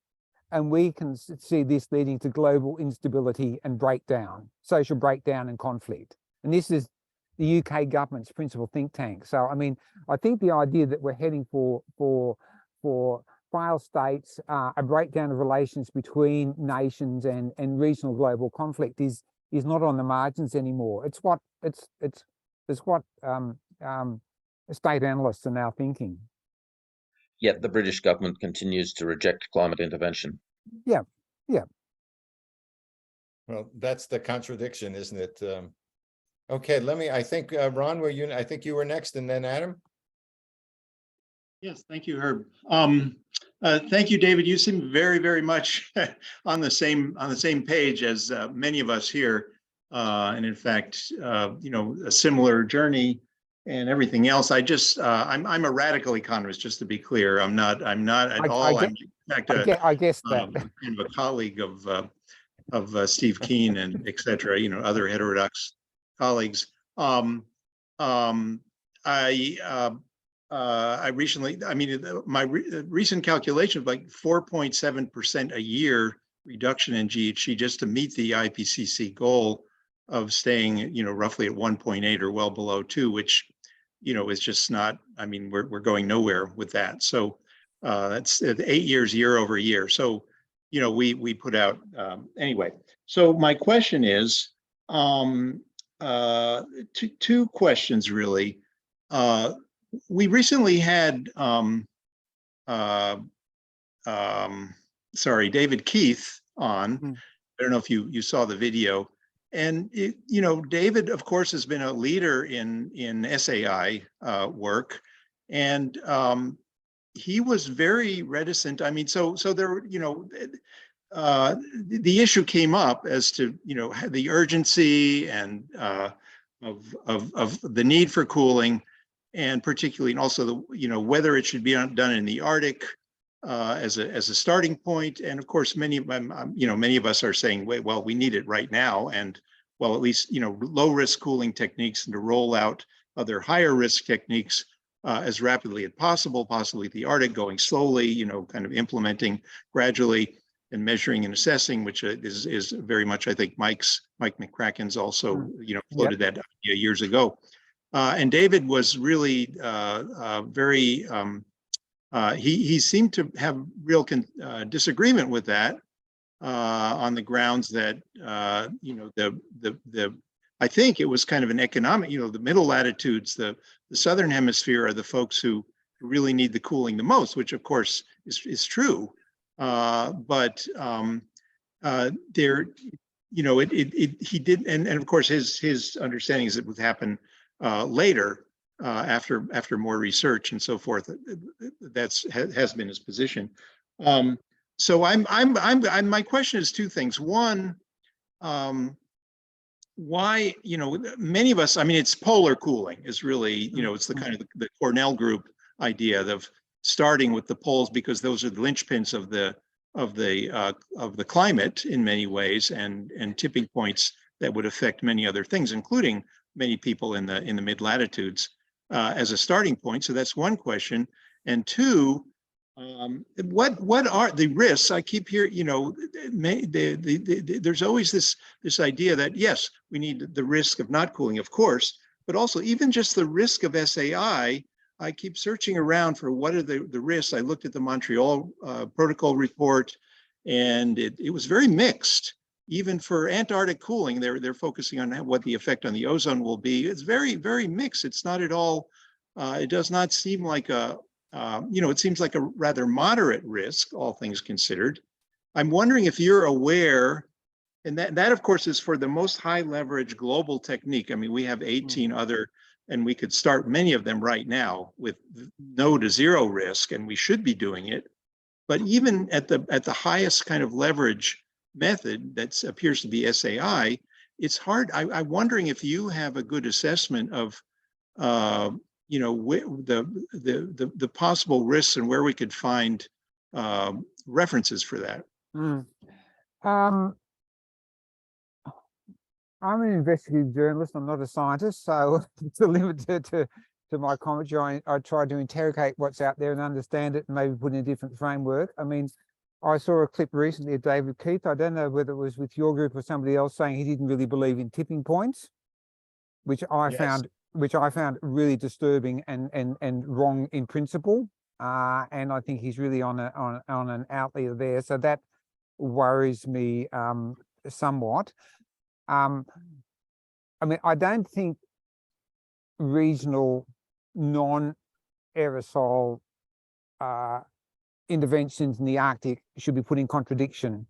and we can see this leading to global instability and breakdown, social breakdown and conflict. And this is the UK government's principal think tank. So, I mean, I think the idea that we're heading for failed states, a breakdown of relations between nations and regional global conflict is not on the margins anymore. It's what state analysts are now thinking. Yet the British government continues to reject climate intervention. Yeah. Well, that's the contradiction, isn't it? Okay, I think, Ron, I think you were next, and then Adam. Yes, thank you, Herb. Thank you, David. You seem very, very much on the same page as many of us here. And in fact, you know, a similar journey and everything else. I'm a radical economist, just to be clear. I'm not at all. I'm in fact I guess that kind of a colleague of Steve Keen and et cetera, you know, other heterodox colleagues. I recently, I mean, my recent calculation of like 4.7% a year reduction in GHG just to meet the IPCC goal of staying, you know, roughly at 1.8 or well below 2, which, you know, is just not, I mean, we're going nowhere with that. So that's 8 years, year over year. So, you know, we put out, anyway. So my question is, two questions really. We recently had, David Keith on. I don't know if you saw the video. And, you know, David, of course, has been a leader in SAI work. And he was very reticent. I mean, so there, you know, the issue came up as to, you know, the urgency and of the need for cooling, and particularly, and also the, you know, whether it should be done in the Arctic as a starting point. And of course, many of us are saying, wait, well, we need it right now, and well, at least, you know, low risk cooling techniques, and to roll out other higher risk techniques as rapidly as possible, possibly the Arctic, going slowly, you know, kind of implementing gradually, measuring and assessing, which is very much, I think, Mike McCracken's also, floated that idea years ago. And David was really very, he seemed to have real disagreement with that on the grounds that, I think it was kind of an economic, the middle latitudes, the southern hemisphere are the folks who really need the cooling the most, which of course is true. But there, he did, and of course his understanding is it would happen later after more research and so forth. Has been his position. So my question is two things. One, why, many of us, I mean, it's polar cooling is really, it's the kind of the Cornell group idea of starting with the poles, because those are the linchpins of the climate in many ways, and tipping points that would affect many other things, including many people in the mid latitudes as a starting point. So that's one question. And two, what are the risks? I keep hearing, there's always this idea that yes, we need the risk of not cooling, of course, but also even just the risk of SAI. I keep searching around for what are the risks. I looked at the Montreal Protocol report, and it was very mixed. Even for Antarctic cooling, they're focusing on what the effect on the ozone will be. It's very, very mixed. It's not at all. It does not seem like it seems like a rather moderate risk, all things considered. I'm wondering if you're aware, and that of course is for the most high leverage global technique. I mean, we have 18 other, and we could start many of them right now with no to zero risk, and we should be doing it. But even at the highest kind of leverage method that appears to be SAI, it's hard. I'm wondering if you have a good assessment of the possible risks and where we could find references for that. I'm an investigative journalist. I'm not a scientist, so it's a limit to my commentary. I try to interrogate what's out there and understand it, and maybe put in a different framework. I mean, I saw a clip recently of David Keith. I don't know whether it was with your group or somebody else, saying he didn't really believe in tipping points, which I found really disturbing and wrong in principle. And I think he's really on an outlier there. So that worries me somewhat. I mean, I don't think regional non-aerosol interventions in the Arctic should be put in contradiction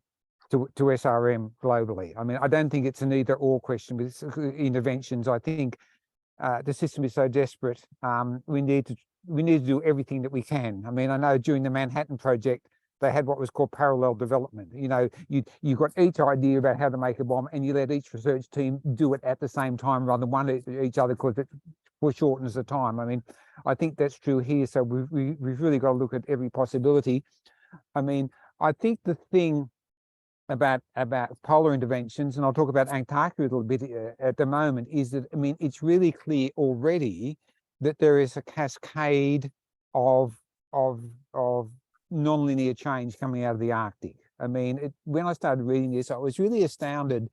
to SRM globally. I mean, I don't think it's an either or question with interventions. I think the system is so desperate. We need to do everything that we can. I mean, I know during the Manhattan Project, they had what was called parallel development. You got each idea about how to make a bomb, and you let each research team do it at the same time rather than one each other, because it foreshortens the time. I mean, I think that's true here. So we've really got to look at every possibility. I mean, I think the thing about polar interventions, and I'll talk about Antarctica a little bit at the moment, is that, I mean, it's really clear already that there is a cascade of nonlinear change coming out of the Arctic. I mean, when I started reading this, I was really astounded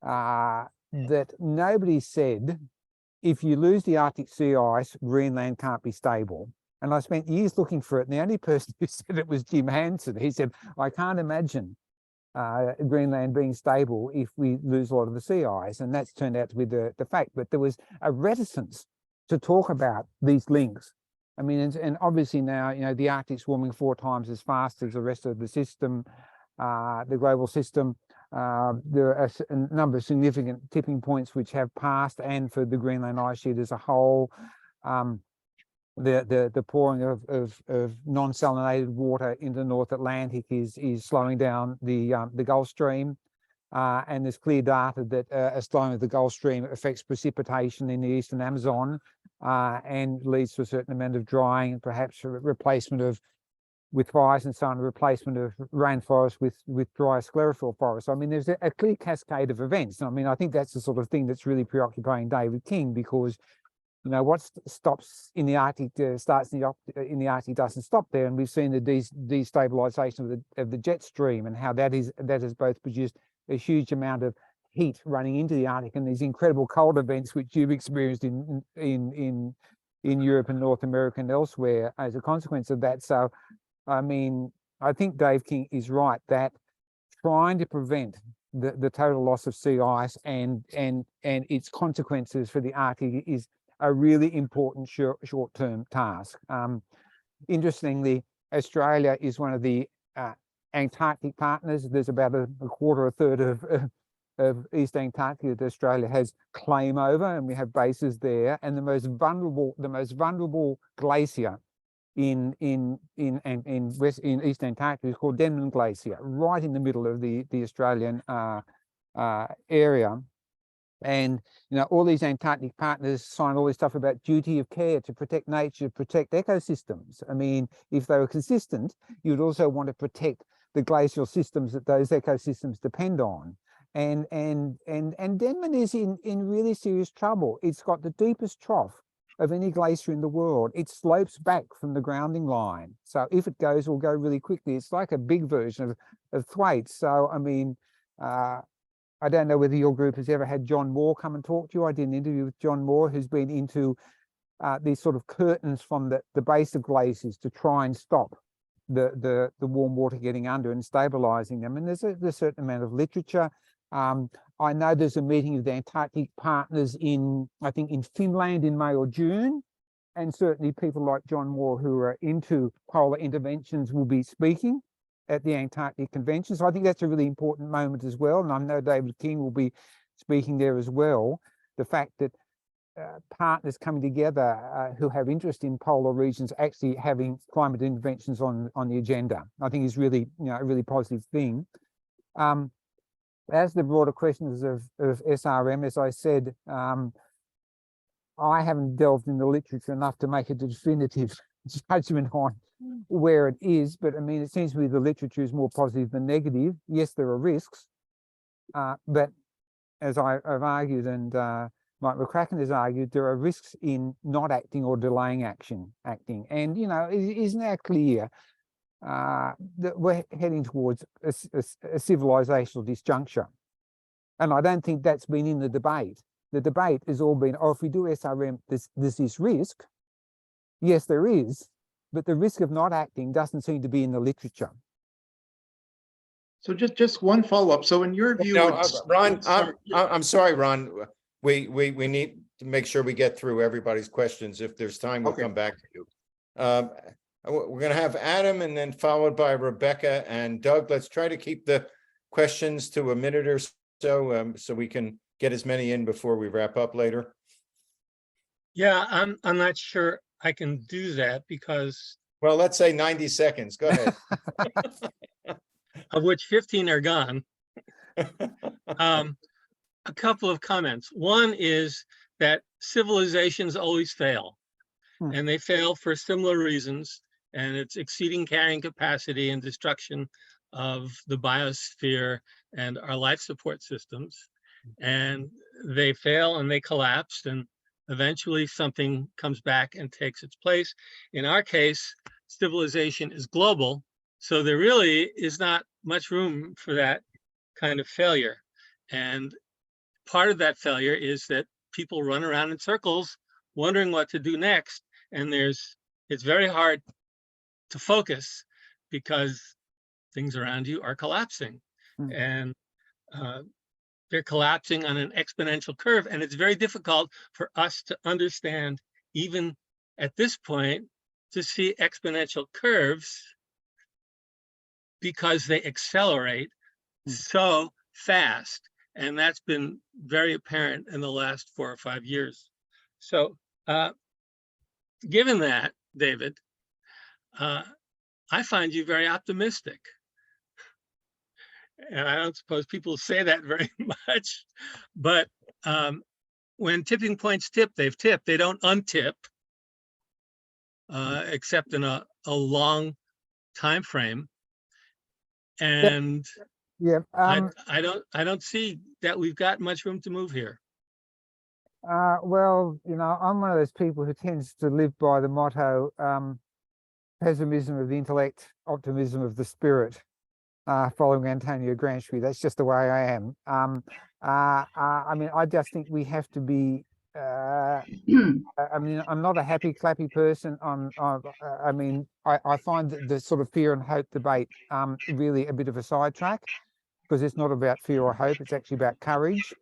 that nobody said, if you lose the Arctic sea ice, Greenland can't be stable. And I spent years looking for it, and the only person who said it was Jim Hansen. He said, I can't imagine Greenland being stable if we lose a lot of the sea ice. And that's turned out to be the fact. But there was a reticence to talk about these links. I mean, and obviously now, the Arctic's warming 4 times as fast as the rest of the system, the global system. There are a number of significant tipping points which have passed, and for the Greenland ice sheet as a whole, the pouring of non-salinated water into the North Atlantic is slowing down the Gulf Stream. And there's clear data that a slowing of the Gulf Stream affects precipitation in the eastern Amazon and leads to a certain amount of drying, and perhaps a replacement with fires and so on, a replacement of rainforest with dry sclerophyll forests. I mean, there's a clear cascade of events. I mean, I think that's the sort of thing that's really preoccupying David King, because you know, what stops in the Arctic starts in the Arctic doesn't stop there. And we've seen the destabilization of the jet stream and how that has both produced a huge amount of heat running into the Arctic and these incredible cold events which you've experienced in Europe and North America and elsewhere as a consequence of that. So, I mean, I think Dave King is right that trying to prevent the total loss of sea ice and its consequences for the Arctic is a really important short-term task. Interestingly, Australia is one of the Antarctic partners. There's about a quarter, a third of East Antarctica that Australia has claim over, and we have bases there. And the most vulnerable glacier in East Antarctica is called Denman Glacier, right in the middle of the Australian area. And you know, all these Antarctic partners sign all this stuff about duty of care to protect nature, to protect ecosystems. I mean, if they were consistent, you'd also want to protect the glacial systems that those ecosystems depend on. And Denman is in really serious trouble. It's got the deepest trough of any glacier in the world. It slopes back from the grounding line. So if it goes, it will go really quickly. It's like a big version of Thwaites. So, I mean, I don't know whether your group has ever had John Moore come and talk to you. I did an interview with John Moore, who's been into these sort of curtains from the base of glaciers to try and stop the warm water getting under and stabilizing them. And there's a certain amount of literature. I know there's a meeting of the Antarctic partners I think in Finland in May or June. And certainly people like John Moore who are into polar interventions will be speaking at the Antarctic Convention. So I think that's a really important moment as well. And I know David King will be speaking there as well. The fact that partners coming together who have interest in polar regions actually having climate interventions on the agenda, I think is really, you know, a really positive thing. As the broader questions of SRM, as I said, I haven't delved in the literature enough to make a definitive judgment on where it is, but I mean, it seems to me the literature is more positive than negative. Yes, there are risks, but as I've argued and Mike McCracken has argued, there are risks in not acting or delaying acting. And, you know, it is now clear that we're heading towards a civilizational disjuncture. And I don't think that's been in the debate. The debate has all been, oh, if we do SRM, there's this risk. Yes, there is, but the risk of not acting doesn't seem to be in the literature. So just one follow-up. So in your view, No, Ron, I'm sorry, Ron. We need to make sure we get through everybody's questions. If there's time, we'll come back to you. We're going to have Adam and then followed by Rebecca and Doug. Let's try to keep the questions to a minute or so, so we can get as many in before we wrap up later. Yeah, I'm not sure I can do that because, well, let's say 90 seconds. Go ahead. of which 15 are gone. A couple of comments. One is that civilizations always fail, and they fail for similar reasons, and it's exceeding carrying capacity and destruction of the biosphere and our life support systems. And they fail and they collapse, and eventually something comes back and takes its place. In our case, civilization is global, so there really is not much room for that kind of failure. And part of that failure is that people run around in circles wondering what to do next, and it's very hard to focus because things around you are collapsing, and they're collapsing on an exponential curve, and it's very difficult for us to understand, even at this point, to see exponential curves because they accelerate so fast. And that's been very apparent in the last 4 or 5 years. So given that, David, I find you very optimistic. And I don't suppose people say that very much, but when tipping points tip, they've tipped. They don't untip, except in a long time frame. And yeah, I don't see that we've got much room to move here. Well, I'm one of those people who tends to live by the motto, pessimism of the intellect, optimism of the spirit, following Antonio Gramsci. That's just the way I am. I mean, I just think we have to be, I mean, I'm not a happy clappy person. I mean, I find that the sort of fear and hope debate really a bit of a sidetrack, because it's not about fear or hope. It's actually about courage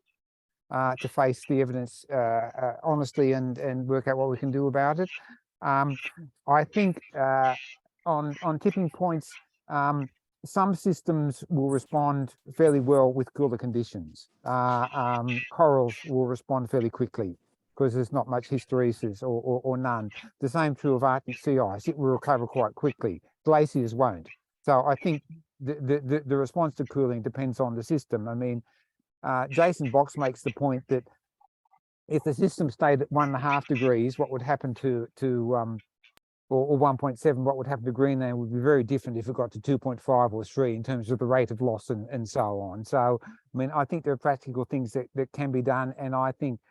to face the evidence honestly and work out what we can do about it. I think on tipping points, some systems will respond fairly well with cooler conditions. Corals will respond fairly quickly because there's not much hysteresis or none. The same true of Arctic sea ice. It will recover quite quickly. Glaciers won't. So I think the response to cooling depends on the system. I mean, Jason Box makes the point that if the system stayed at 1.5 degrees, what would happen to or 1.7, what would happen to Greenland would be very different if it got to 2.5 or 3 in terms of the rate of loss and so on. So, I mean, I think there are practical things that can be done, and I think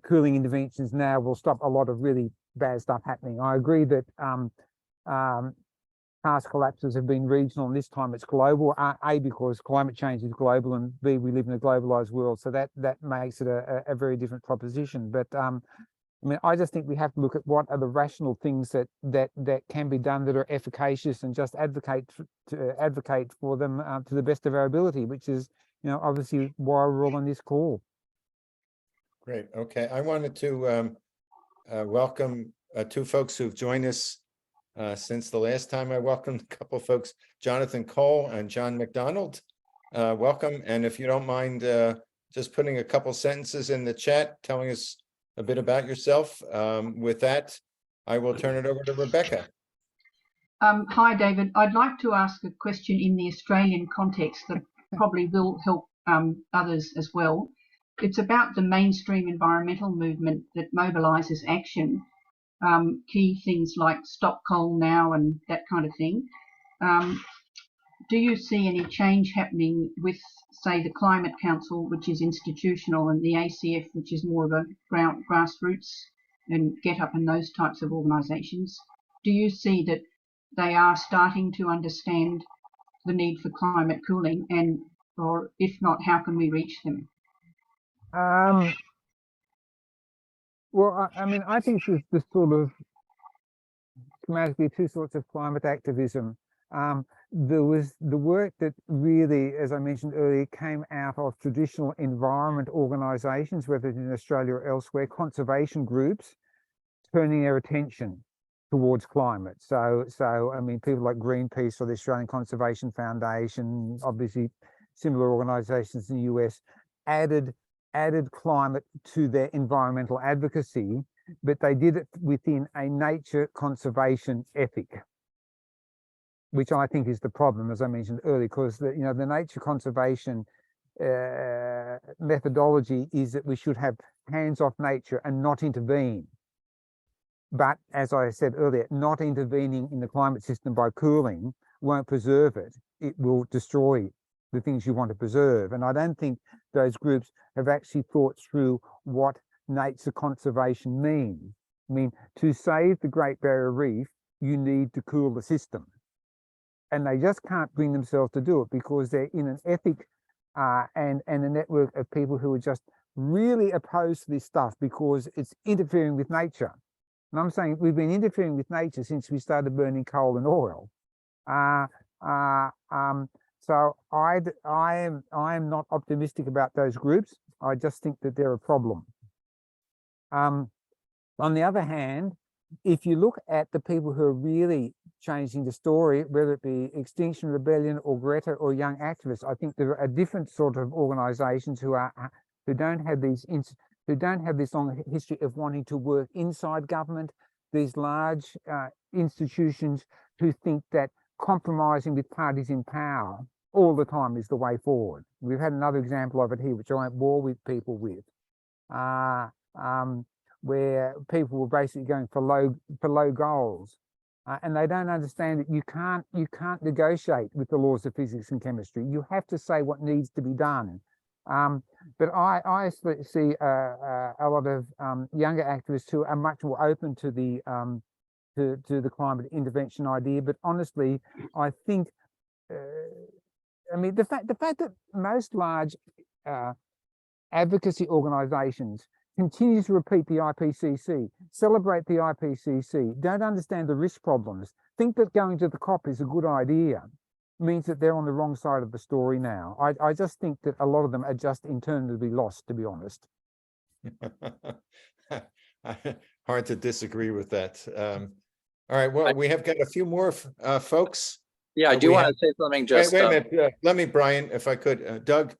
cooling interventions now will stop a lot of really bad stuff happening. I agree that past collapses have been regional, and this time it's global. A, because climate change is global, and B, we live in a globalized world, so that makes it a very different proposition. But I mean, I just think we have to look at what are the rational things that can be done that are efficacious, and just advocate for them to the best of our ability, which is, obviously why we're all on this call. Great. Okay, I wanted to welcome two folks who've joined us since the last time I welcomed a couple of folks, Jonathan Cole and John McDonald. Welcome, and if you don't mind just putting a couple sentences in the chat telling us a bit about yourself. With that, I will turn it over to Rebecca. Hi, David. I'd like to ask a question in the Australian context that probably will help others as well. It's about the mainstream environmental movement that mobilises action. Key things like Stop Coal Now and that kind of thing. Do you see any change happening with, say, the Climate Council, which is institutional, and the ACF, which is more of a grassroots and Get Up and those types of organisations? Do you see that they are starting to understand the need for climate cooling, and, or if not, how can we reach them? Well, I mean, I think there's sort of schematically two sorts of climate activism. There was the work that really, as I mentioned earlier, came out of traditional environment organisations, whether it's in Australia or elsewhere, conservation groups, turning their attention towards climate. So I mean, people like Greenpeace or the Australian Conservation Foundation, obviously similar organisations in the US, added climate to their environmental advocacy, but they did it within a nature conservation ethic, which I think is the problem, as I mentioned earlier, because the nature conservation methodology is that we should have hands off nature and not intervene. But as I said earlier, not intervening in the climate system by cooling won't preserve it. It will destroy the things you want to preserve. And I don't think those groups have actually thought through what nature conservation means. I mean, to save the Great Barrier Reef, you need to cool the system. And they just can't bring themselves to do it because they're in an ethic and a network of people who are just really opposed to this stuff because it's interfering with nature. And I'm saying we've been interfering with nature since we started burning coal and oil. So I am not optimistic about those groups. I just think that they're a problem. On the other hand, if you look at the people who are really changing the story, whether it be Extinction Rebellion or Greta or young activists, I think there are different sort of organisations who don't have this long history of wanting to work inside government. These large institutions who think that compromising with parties in power all the time is the way forward. We've had another example of it here, which I won't bore with people with, where people were basically going for low goals, and they don't understand that you can't negotiate with the laws of physics and chemistry. You have to say what needs to be done, But I see a lot of younger activists who are much more open to the climate intervention idea. But honestly, I think, I mean, the fact that most large advocacy organisations continue to repeat the IPCC, celebrate the IPCC, don't understand the risk problems, think that going to the COP is a good idea, means that they're on the wrong side of the story now. I just think that a lot of them are just internally lost, to be honest. Hard to disagree with that. All right, well, we have got a few more folks. Yeah, I do want to say something just. Wait a minute, let me, Brian, if I could. Doug,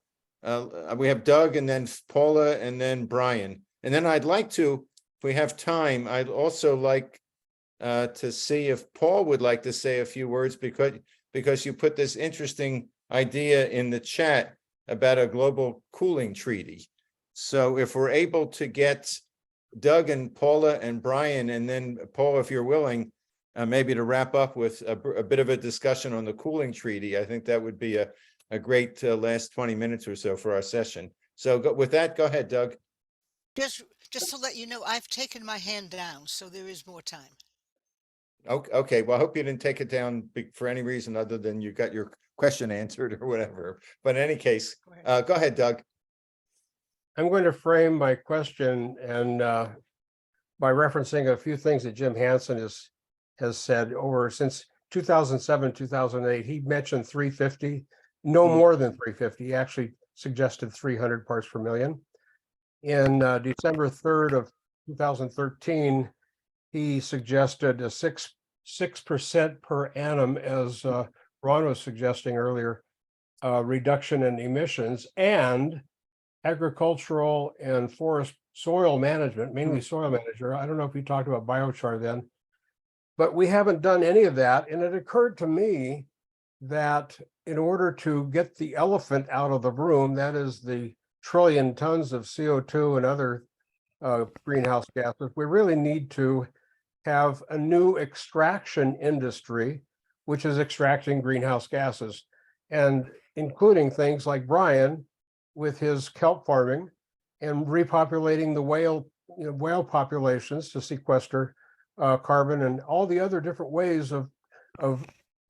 we have Doug and then Paula and then Brian. And then I'd like to, if we have time, I'd also like to see if Paul would like to say a few words, because you put this interesting idea in the chat about a global cooling treaty. So if we're able to get Doug and Paula and Brian, and then Paul, if you're willing, maybe to wrap up with a bit of a discussion on the cooling treaty, I think that would be a great last 20 minutes or so for our session. So with that, go ahead, Doug. Just to let you know, I've taken my hand down, so there is more time. Okay, well, I hope you didn't take it down for any reason other than you got your question answered or whatever. But in any case, go ahead, Doug. I'm going to frame my question and by referencing a few things that Jim Hansen has said over since 2007, 2008. He mentioned 350, no more than 350. He actually suggested 300 parts per million. In December 3rd of 2013, he suggested a 6% per annum, as Ron was suggesting earlier, reduction in emissions, and agricultural and forest soil management, mainly soil manager. I don't know if you talked about biochar then, but we haven't done any of that. And it occurred to me that in order to get the elephant out of the room, that is the trillion tons of CO2 and other greenhouse gases, we really need to have a new extraction industry, which is extracting greenhouse gases, and including things like Brian with his kelp farming and repopulating the whale populations to sequester carbon, and all the other different ways of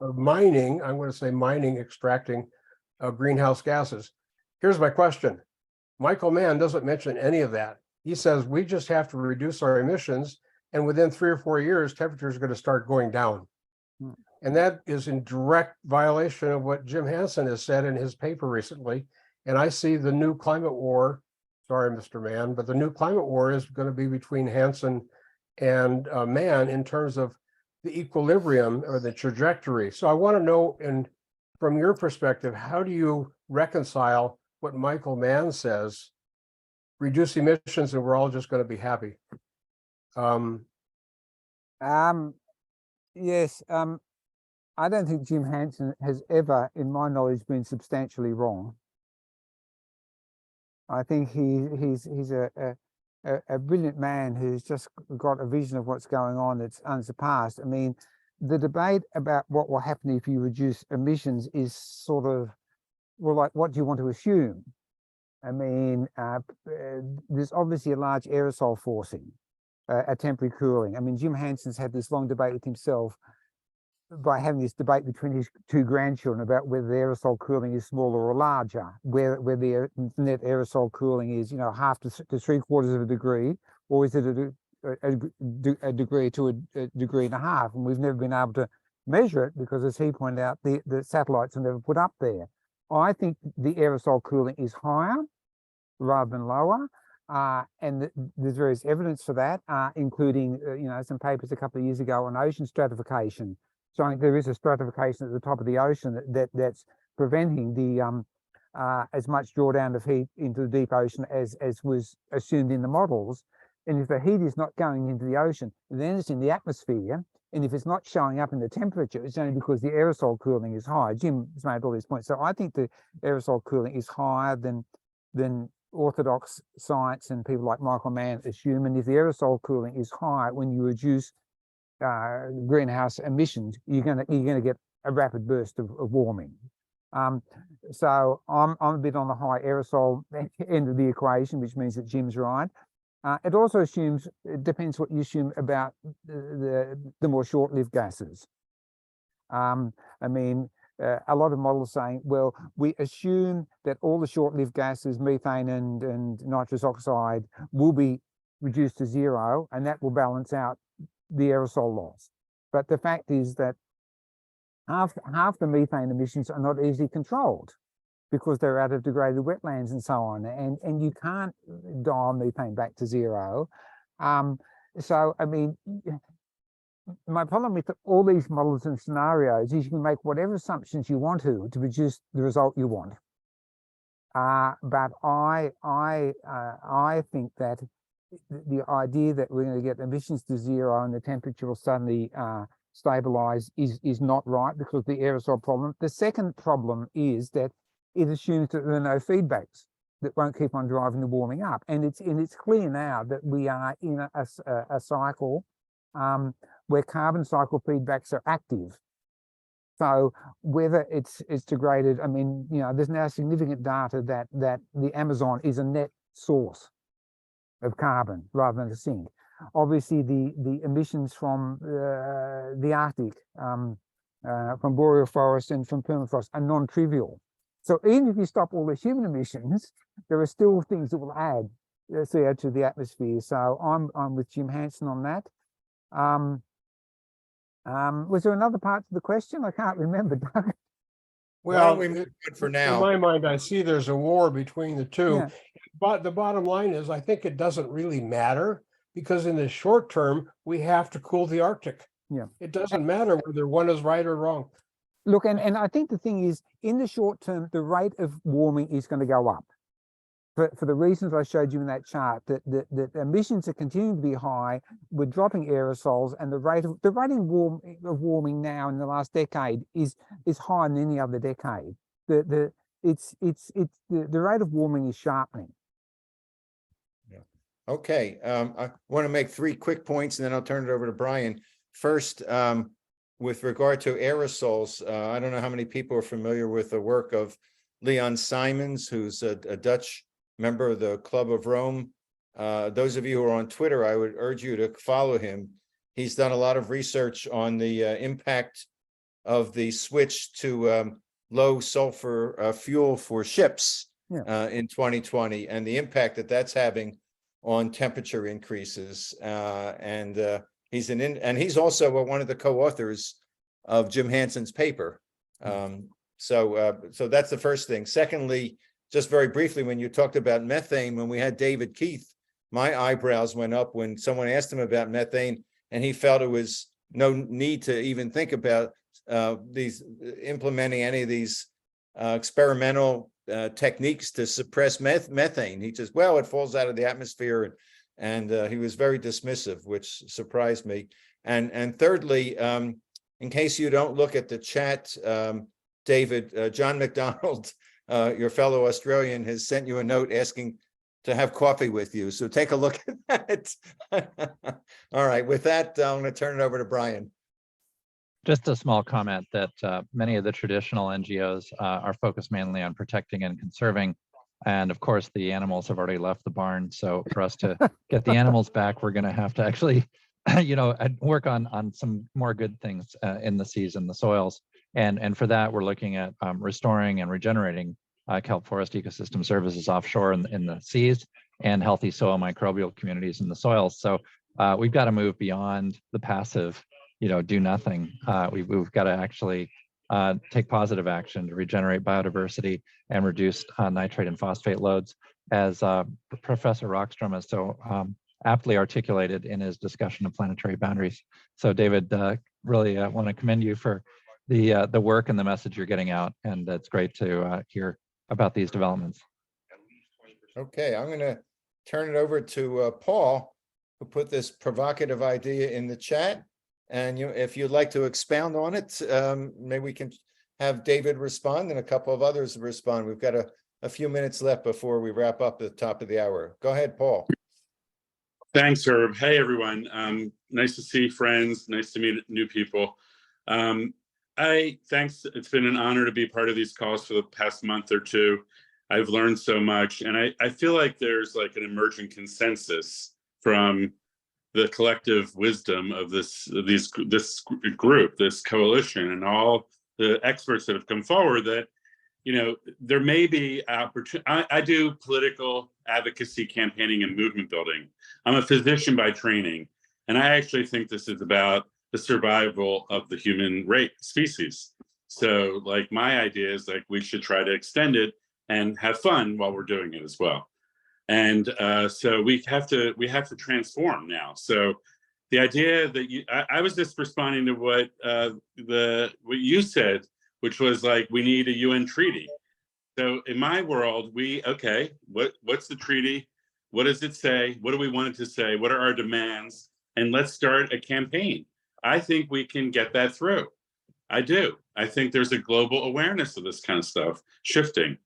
mining. I'm going to say mining, extracting greenhouse gases. Here's my question. Michael Mann doesn't mention any of that. He says we just have to reduce our emissions, and within 3 or 4 years, temperatures are going to start going down. And that is in direct violation of what Jim Hansen has said in his paper recently. And I see the new climate war, sorry, Mr. Mann, but the new climate war is going to be between Hansen and Mann in terms of the equilibrium or the trajectory. So I want to know, from your perspective, how do you reconcile what Michael Mann says, reduce emissions and we're all just going to be happy? Yes, I don't think Jim Hansen has ever, in my knowledge, been substantially wrong. I think he's a brilliant man who's just got a vision of what's going on that's unsurpassed. I mean, the debate about what will happen if you reduce emissions is sort of, well, like, what do you want to assume? I mean, there's obviously a large aerosol forcing, a temporary cooling. I mean, Jim Hansen's had this long debate with himself by having this debate between his 2 grandchildren about whether the aerosol cooling is smaller or larger, where the net aerosol cooling is, half to 3/4 of a degree, or is it a degree to a degree and a half? And we've never been able to measure it because, as he pointed out, the satellites are never put up there. I think the aerosol cooling is higher rather than lower. And there's various evidence for that, including some papers a couple of years ago on ocean stratification, showing there is a stratification at the top of the ocean that's preventing the as much drawdown of heat into the deep ocean as was assumed in the models. And if the heat is not going into the ocean, then it's in the atmosphere. And if it's not showing up in the temperature, it's only because the aerosol cooling is high. Jim has made all these points. So I think the aerosol cooling is higher than orthodox science and people like Michael Mann assume. And if the aerosol cooling is high, when you reduce greenhouse emissions, you're going to get a rapid burst of warming. So I'm a bit on the high aerosol end of the equation, which means that Jim's right. It also assumes, it depends what you assume about the more short-lived gases. I mean, a lot of models saying, well, we assume that all the short-lived gases, methane and nitrous oxide, will be reduced to zero, and that will balance out the aerosol loss. But the fact is that half the methane emissions are not easily controlled because they're out of degraded wetlands and so on, and you can't dial methane back to zero. So, I mean, my problem with all these models and scenarios is you can make whatever assumptions you want to produce the result you want. But I think that the idea that we're going to get emissions to zero and the temperature will suddenly stabilize is not right because of the aerosol problem. The second problem is that it assumes that there are no feedbacks that won't keep on driving the warming up. And it's clear now that we are in a cycle where carbon cycle feedbacks are active. So whether it's degraded, I mean, you know, there's now significant data that the Amazon is a net source of carbon rather than a sink. Obviously, the emissions from the Arctic, from boreal forests and from permafrost are non-trivial. So even if you stop all the human emissions, there are still things that will add CO2 to the atmosphere. So I'm with Jim Hansen on that. Was there another part to the question? I can't remember, Doug. Well, for now, in my mind, I see there's a war between the two. Yeah. But the bottom line is, I think it doesn't really matter because in the short term, we have to cool the Arctic. Yeah. It doesn't matter whether one is right or wrong. Look, and I think the thing is, in the short term, the rate of warming is going to go up. For the reasons I showed you in that chart, that emissions are continuing to be high, we're dropping aerosols, and the rate of warming now in the last decade is higher than any other decade. The rate of warming is sharpening. Yeah. Okay, I want to make 3 quick points, and then I'll turn it over to Brian. First, with regard to aerosols, I don't know how many people are familiar with the work of Leon Simons, who's a Dutch member of the Club of Rome. Those of you who are on Twitter, I would urge you to follow him. He's done a lot of research on the impact of the switch to low sulfur fuel for ships in 2020 and the impact that that's having on temperature increases. He's also one of the co-authors of Jim Hansen's paper. So that's the first thing. Secondly, just very briefly, when you talked about methane, when we had David Keith, my eyebrows went up when someone asked him about methane, and he felt it was no need to even think about implementing any of these experimental techniques to suppress methane. He just, well, it falls out of the atmosphere, and he was very dismissive, which surprised me. And thirdly, in case you don't look at the chat, David, John McDonald, your fellow Australian, has sent you a note asking to have coffee with you. So take a look at that. All right, with that, I'm going to turn it over to Brian. Just a small comment that many of the traditional NGOs are focused mainly on protecting and conserving. And of course, the animals have already left the barn. So for us to get the animals back, we're going to have to actually, work on some more good things in the seas and the soils. And for that, we're looking at restoring and regenerating kelp forest ecosystem services offshore in the seas and healthy soil microbial communities in the soils. So we've got to move beyond the passive, do nothing. We've got to actually take positive action to regenerate biodiversity and reduce nitrate and phosphate loads, as Professor Rockstrom has so aptly articulated in his discussion of planetary boundaries. So David, really want to commend you for the work and the message you're getting out, and it's great to hear about these developments. Okay, I'm going to turn it over to Paul, who put this provocative idea in the chat. And if you'd like to expound on it, maybe we can have David respond and a couple of others respond. We've got a few minutes left before we wrap up at the top of the hour. Go ahead, Paul. Thanks, Herb. Hey, everyone. Nice to see friends. Nice to meet new people. Thanks. It's been an honor to be part of these calls for the past month or two. I've learned so much, and I feel like there's like an emerging consensus from the collective wisdom of this group, this coalition, and all the experts that have come forward that, you know, there may be opportunity. I do political advocacy campaigning and movement building. I'm a physician by training, and I actually think this is about the survival of the human race species. So like my idea is like we should try to extend it and have fun while we're doing it as well. And so we have to transform now. So the idea that I was just responding to what what you said, which was like we need a UN treaty. So in my world, what's the treaty? What does it say? What do we want it to say? What are our demands? And let's start a campaign. I think we can get that through. I do. I think there's a global awareness of this kind of stuff shifting.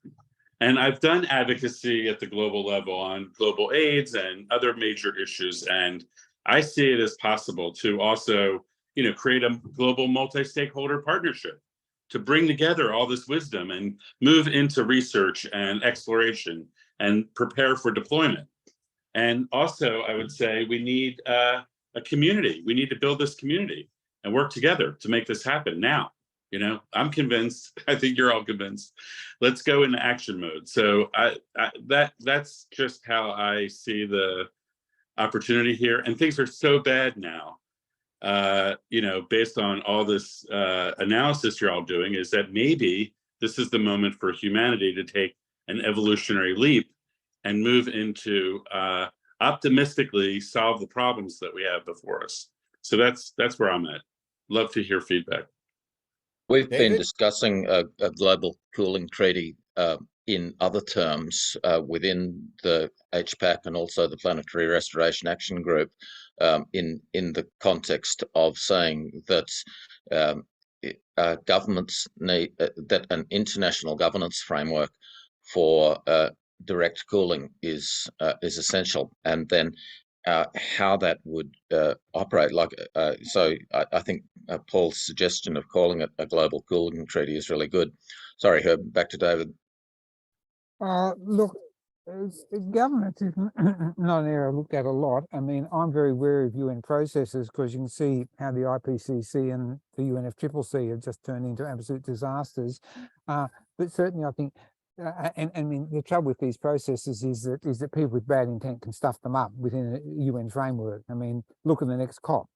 And I've done advocacy at the global level on global AIDS and other major issues. And I see it as possible to also, you know, create a global multi-stakeholder partnership to bring together all this wisdom and move into research and exploration and prepare for deployment. And also, I would say we need a community. We need to build this community and work together to make this happen now. You know, I'm convinced. I think you're all convinced. Let's go into action mode. So that's just how I see the opportunity here. And things are so bad now. You know, based on all this analysis you're all doing, is that maybe this is the moment for humanity to take an evolutionary leap and move into optimistically solve the problems that we have before us. So that's where I'm at. Love to hear feedback. We've been David? discussing a global cooling treaty in other terms within the HPAC and also the Planetary Restoration Action Group in the context of saying that governments need that an international governance framework for direct cooling is essential, and then how that would operate. Like, so I think Paul's suggestion of calling it a global cooling treaty is really good. Sorry, Herb, back to David. Look, governance is not an area I looked at a lot. I mean, I'm very wary of UN processes because you can see how the IPCC and the UNFCCC have just turned into absolute disasters. But certainly, I think, and I mean, the trouble with these processes is that people with bad intent can stuff them up within a UN framework. I mean, look at the next COP.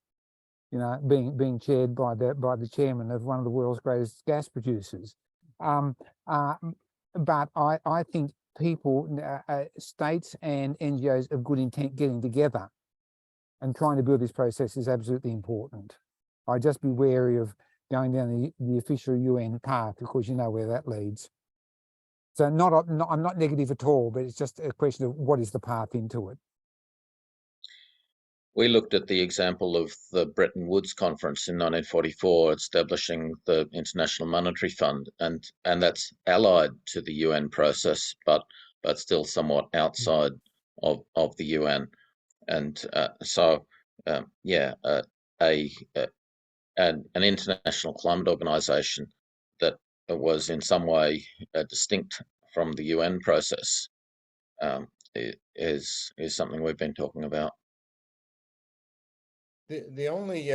You know, being chaired by the chairman of one of the world's greatest gas producers. But I think people, states and NGOs of good intent getting together and trying to build this process is absolutely important. I'd just be wary of going down the official UN path because you know where that leads. So I'm not negative at all, but it's just a question of what is the path into it. We looked at the example of the Bretton Woods Conference in 1944, establishing the International Monetary Fund, and that's allied to the UN process, but still somewhat outside of the UN. And an international climate organization that was in some way distinct from the UN process is something we've been talking about. The only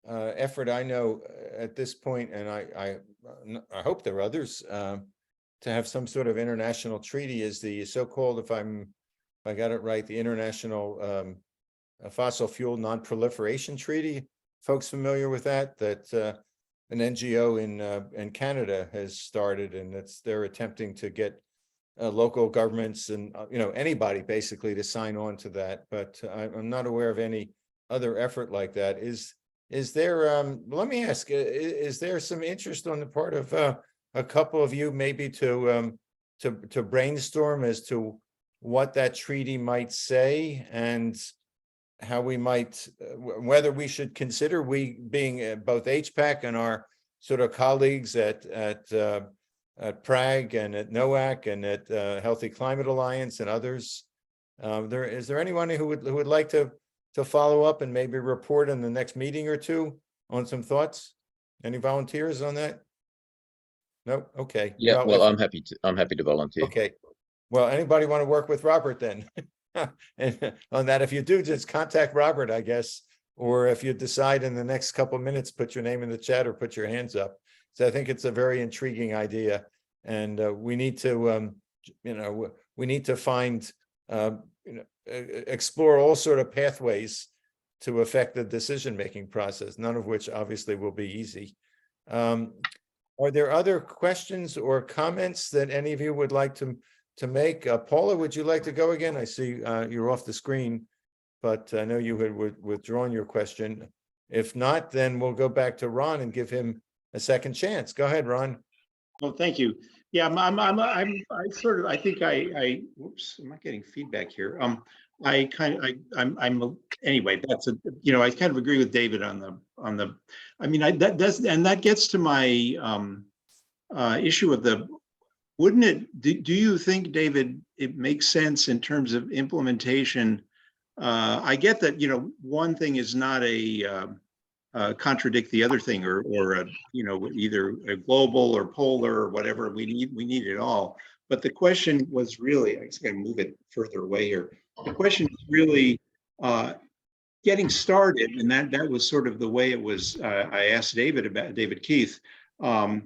effort I know at this point, and I hope there are others, to have some sort of international treaty is the so-called, if I got it right, the International Fossil Fuel Non-Proliferation Treaty. Folks familiar with that? That an NGO in Canada has started, and they're attempting to get local governments and you know, anybody basically to sign on to that. But I'm not aware of any other effort like that. Is there, let me ask, is there some interest on the part of a couple of you maybe to brainstorm as to what that treaty might say and how we might, whether we should consider, we being both HPAC and our sort of colleagues at Prague and at NOAC and at Healthy Climate Alliance and others, is there anyone who would like to follow up and maybe report in the next meeting or two on some thoughts? Any volunteers on that? No, okay. Yeah, well, if- I'm happy to volunteer. Okay, well, anybody want to work with Robert then? And on that, if you do, just contact Robert, I guess. Or if you decide in the next couple of minutes, put your name in the chat or put your hands up. So I think it's a very intriguing idea. And we need to, we need to find, explore all sort of pathways to affect the decision-making process, none of which obviously will be easy. Are there other questions or comments that any of you would like to make? Paula, would you like to go again? I see you're off the screen, but I know you had withdrawn your question. If not, then we'll go back to Ron and give him a second chance. Go ahead, Ron. Well, thank you. Yeah, I think whoops, am I getting feedback here? Anyway, that's I kind of agree with David on the, I mean, that gets to my issue of the, wouldn't it, do you think, David, it makes sense in terms of implementation? I get that, one thing is not contradict the other thing, or either a global or polar or whatever. We need it all. But the question was really, I just got to move it further away here. The question is really getting started, and that was sort of the way it was. I asked David Keith, as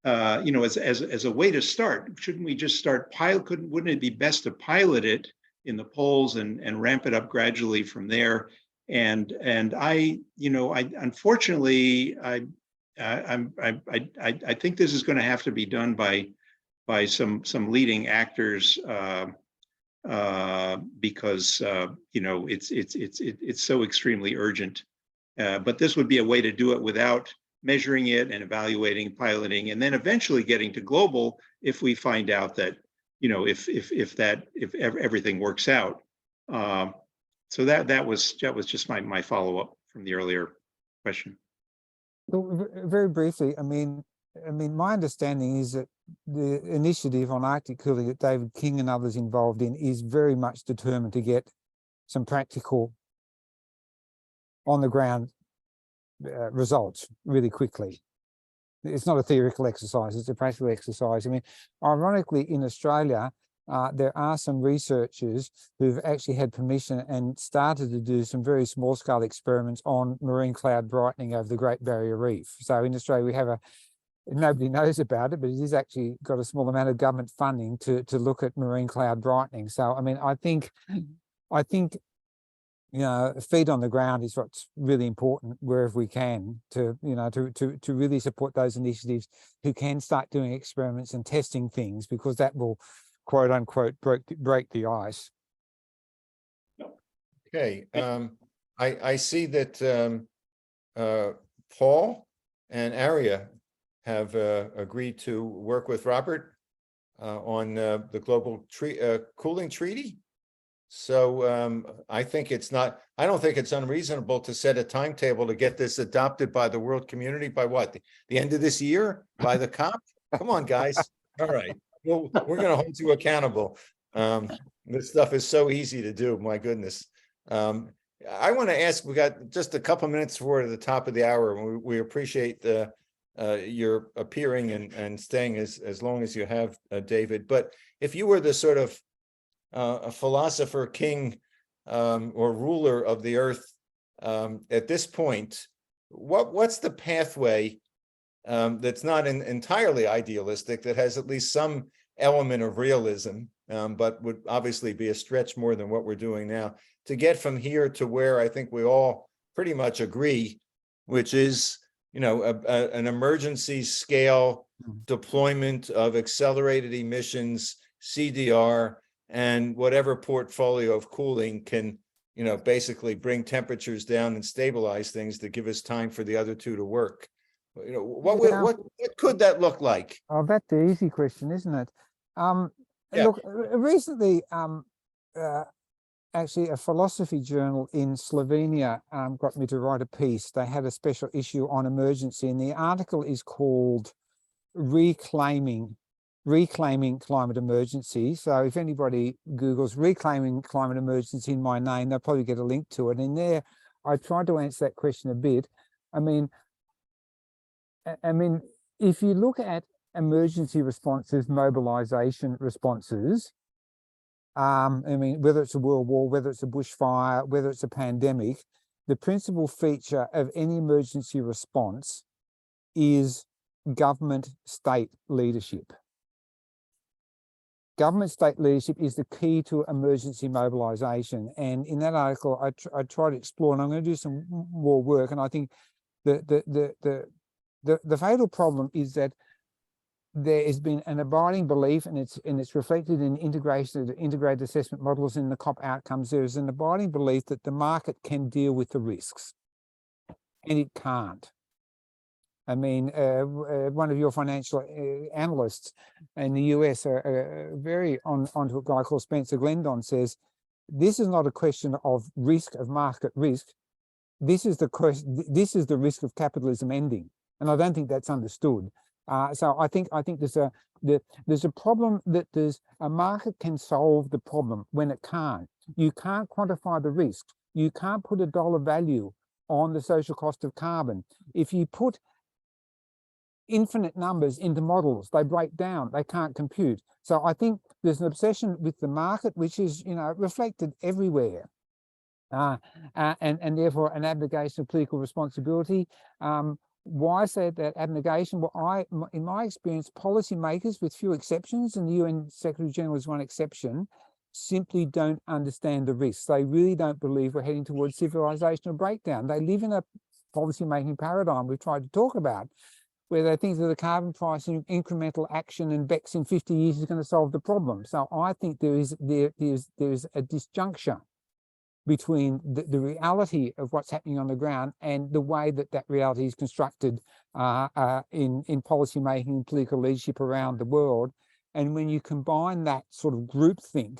a way to start. Shouldn't we just start wouldn't it be best to pilot it in the polls and ramp it up gradually from there? And I unfortunately, I think this is going to have to be done by some leading actors, because it's so extremely urgent. But this would be a way to do it without measuring it and evaluating, piloting, and then eventually getting to global if we find out that if everything works out. So that was just my follow-up from the earlier question. Well, very briefly, I mean, my understanding is that the initiative on Arctic cooling that David King and others involved in is very much determined to get some practical on the ground results really quickly. It's not a theoretical exercise, it's a practical exercise. I mean, ironically, in Australia, there are some researchers who've actually had permission and started to do some very small scale experiments on marine cloud brightening over the Great Barrier Reef. So in Australia, we have nobody knows about it, but it is actually got a small amount of government funding to look at marine cloud brightening. So, I mean, I think, feet on the ground is what's really important wherever we can to really support those initiatives who can start doing experiments and testing things, because that will, quote unquote, break the ice. Okay, I see that Paul and Aria have agreed to work with Robert on the global cooling treaty. So I don't think it's unreasonable to set a timetable to get this adopted by the world community by what? The end of this year? By the COP? Come on, guys. All right. Well, we're going to hold you accountable. This stuff is so easy to do. My goodness. I want to ask, we got just a couple minutes before the top of the hour, and we appreciate your appearing and staying as long as you have, David. But if you were the sort of a philosopher king or ruler of the earth at this point, what's the pathway that's not entirely idealistic, that has at least some element of realism, but would obviously be a stretch more than what we're doing now, to get from here to where I think we all pretty much agree, which is, an emergency scale deployment of accelerated emissions, CDR, and whatever portfolio of cooling can, basically bring temperatures down and stabilize things to give us time for the other two to work. What could that look like? Oh, that's the easy question, isn't it? Look, recently, actually, a philosophy journal in Slovenia got me to write a piece. They had a special issue on emergency, and the article is called Reclaiming Climate Emergency. So if anybody Googles Reclaiming Climate Emergency in my name, they'll probably get a link to it. And there, I tried to answer that question a bit. I mean, I mean, if you look at emergency responses, mobilization responses, I mean, whether it's a world war, whether it's a bushfire, whether it's a pandemic, the principal feature of any emergency response is government state leadership. Government state leadership is the key to emergency mobilization. And in that article, I try to explore, and I'm going to do some more work. And I think the fatal problem is that there has been an abiding belief, and it's reflected in integrated assessment models in the COP outcomes. There is an abiding belief that the market can deal with the risks, and it can't. I mean, one of your financial analysts in the US, very onto a guy called Spencer Glendon, says this is not a question of risk, of market risk. This is the question. This is the risk of capitalism ending, and I don't think that's understood. So I think there's a problem that a market can solve the problem when it can't. You can't quantify the risk. You can't put a dollar value on the social cost of carbon. If you put infinite numbers into models, they break down, they can't compute. So I think there's an obsession with the market, which is, you know, reflected everywhere. And therefore an abnegation of political responsibility. Why say that abnegation? Well, in my experience, policymakers, with few exceptions, and the UN Secretary General is one exception, simply don't understand the risks. They really don't believe we're heading towards civilizational breakdown. They live in a policymaking paradigm we've tried to talk about, where they think that the carbon price and incremental action and BECS in 50 years is going to solve the problem. So I think there is a disjuncture between the reality of what's happening on the ground and the way that reality is constructed in policy making and political leadership around the world. And when you combine that sort of groupthink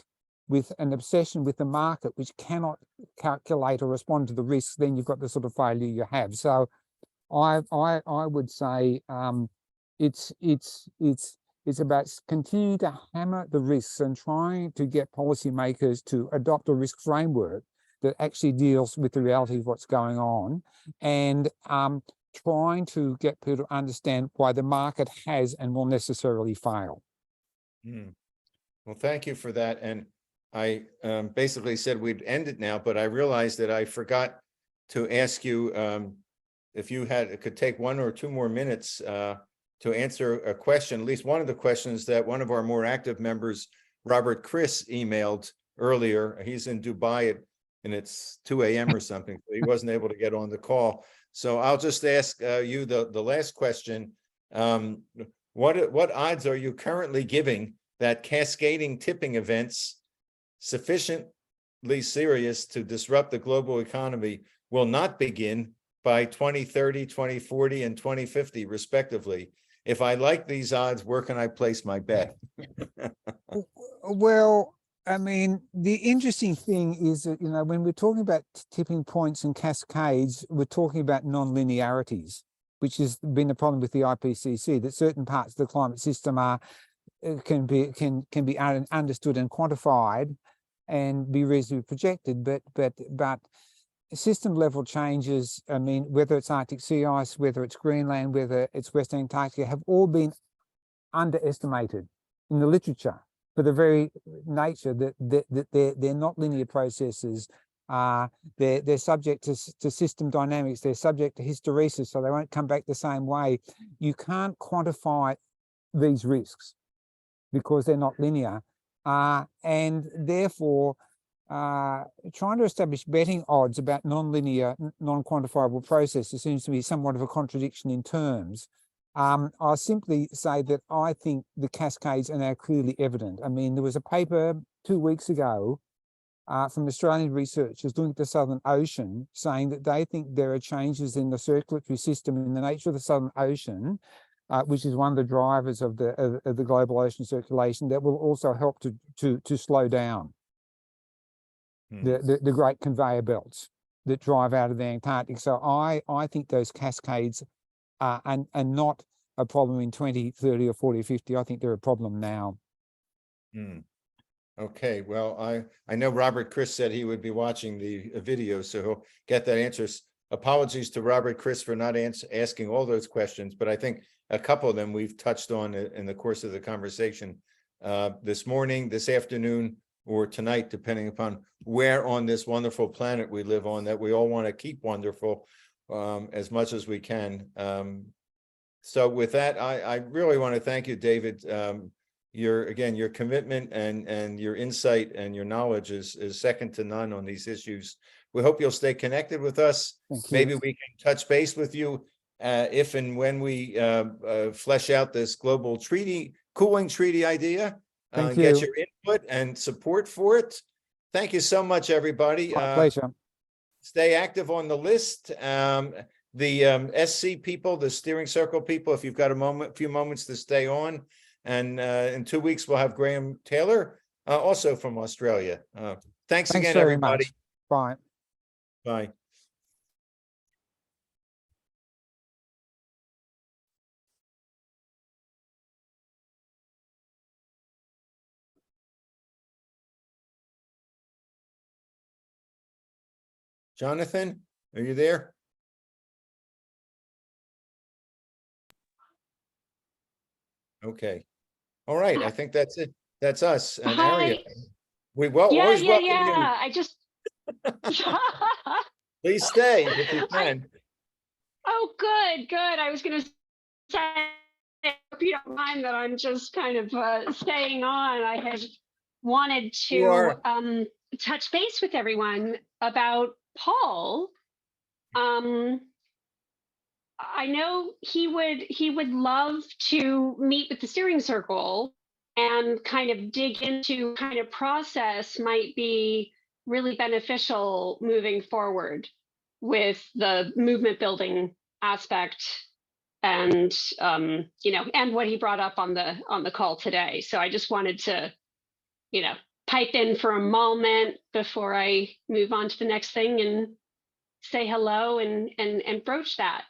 with an obsession with the market, which cannot calculate or respond to the risks, then you've got the sort of failure you have. So I would say it's about continuing to hammer the risks and trying to get policymakers to adopt a risk framework that actually deals with the reality of what's going on, and trying to get people to understand why the market has and will necessarily fail. Well, thank you for that. And I basically said we'd end it now, but I realized that I forgot to ask you if you could take 1 or 2 more minutes to answer a question, at least one of the questions that one of our more active members, Robert Chris, emailed earlier. He's in Dubai and it's 2 a.m. or something, so he wasn't able to get on the call. So I'll just ask you the last question. What odds are you currently giving that cascading tipping events sufficiently serious to disrupt the global economy will not begin by 2030, 2040, and 2050, respectively? If I like these odds, where can I place my bet? Well, I mean, the interesting thing is that, you know, when we're talking about tipping points and cascades, we're talking about non-linearities, which has been a problem with the IPCC, that certain parts of the climate system can be understood and quantified and be reasonably projected, but system level changes, I mean, whether it's Arctic sea ice, whether it's Greenland, whether it's Western Antarctica, have all been underestimated in the literature for the very nature that they're not linear processes. They're subject to system dynamics, they're subject to hysteresis, so they won't come back the same way. You can't quantify these risks because they're not linear, and therefore trying to establish betting odds about non-linear, non-quantifiable processes seems to be somewhat of a contradiction in terms. I'll simply say that I think the cascades are now clearly evident. I mean, there was a paper 2 weeks ago from Australian researchers looking at the Southern Ocean, saying that they think there are changes in the circulatory system in the nature of the Southern Ocean, which is one of the drivers of the global ocean circulation, that will also help to slow down the great conveyor belts that drive out of the Antarctic. So I think those cascades are not a problem in 20, 30 or 40 or 50. I think they're a problem now. Okay, well, I know Robert Chris said he would be watching the video, so he'll get that answer. apologies to Robert, Chris, for not asking all those questions, but I think a couple of them we've touched on in the course of the conversation this morning, this afternoon, or tonight, depending upon where on this wonderful planet we live on, that we all want to keep wonderful as much as we can. So with that, I really want to thank you, David. Your commitment and your insight and your knowledge is second to none on these issues. We hope you'll stay connected with us. Maybe we can touch base with you if and when we flesh out this global cooling treaty idea. Get your input and support for it. Thank you so much, everybody. My pleasure. Stay active on the list. The SC people, the steering circle people, if you've got a few moments to stay on. And in 2 weeks, we'll have Graham Taylor, also from Australia. Thanks again, very everybody. much. Bye. Bye. Jonathan, are you there? Okay. All right. I think that's it. That's us. And Aria, we always welcome you. I just. Please stay if you can. Oh, good. I was going to say, if you don't mind that I'm just kind of staying on. I had wanted to touch base with everyone about Paul. I know he would love to meet with the steering circle and kind of dig into kind of process might be really beneficial moving forward with the movement building aspect and and what he brought up on the call today. So I just wanted to pipe in for a moment before I move on to the next thing and say hello and broach that.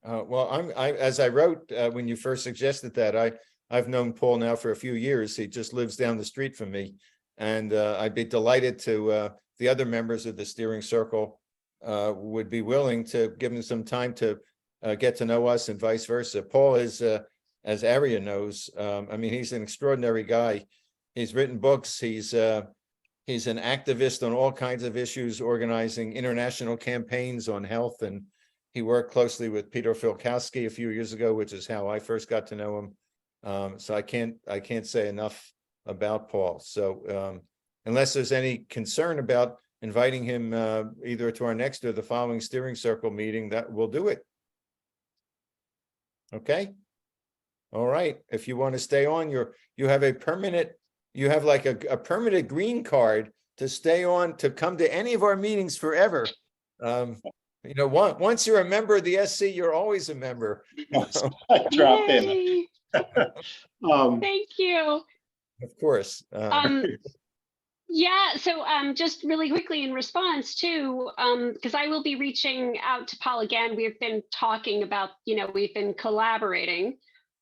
Well, as I wrote when you first suggested that, I've known Paul now for a few years. He just lives down the street from me, and I'd be delighted to the other members of the steering circle would be willing to give him some time to get to know us and vice versa. Paul is, as Aria knows, I mean, he's an extraordinary guy. He's written books. He's an activist on all kinds of issues, organizing international campaigns on health, and he worked closely with Peter Filkowski a few years ago, which is how I first got to know him. So I can't say enough about Paul. So unless there's any concern about inviting him either to our next or the following steering circle meeting, that we'll do it. Okay. All right. If you want to stay on, you have a permanent, you have like a permanent green card to stay on, to come to any of our meetings forever. Once you're a member of the SC, you're always a member. Drop in. Thank you. Of course. Yeah, so just really quickly in response to, because I will be reaching out to Paul again. We've been talking about, we've been collaborating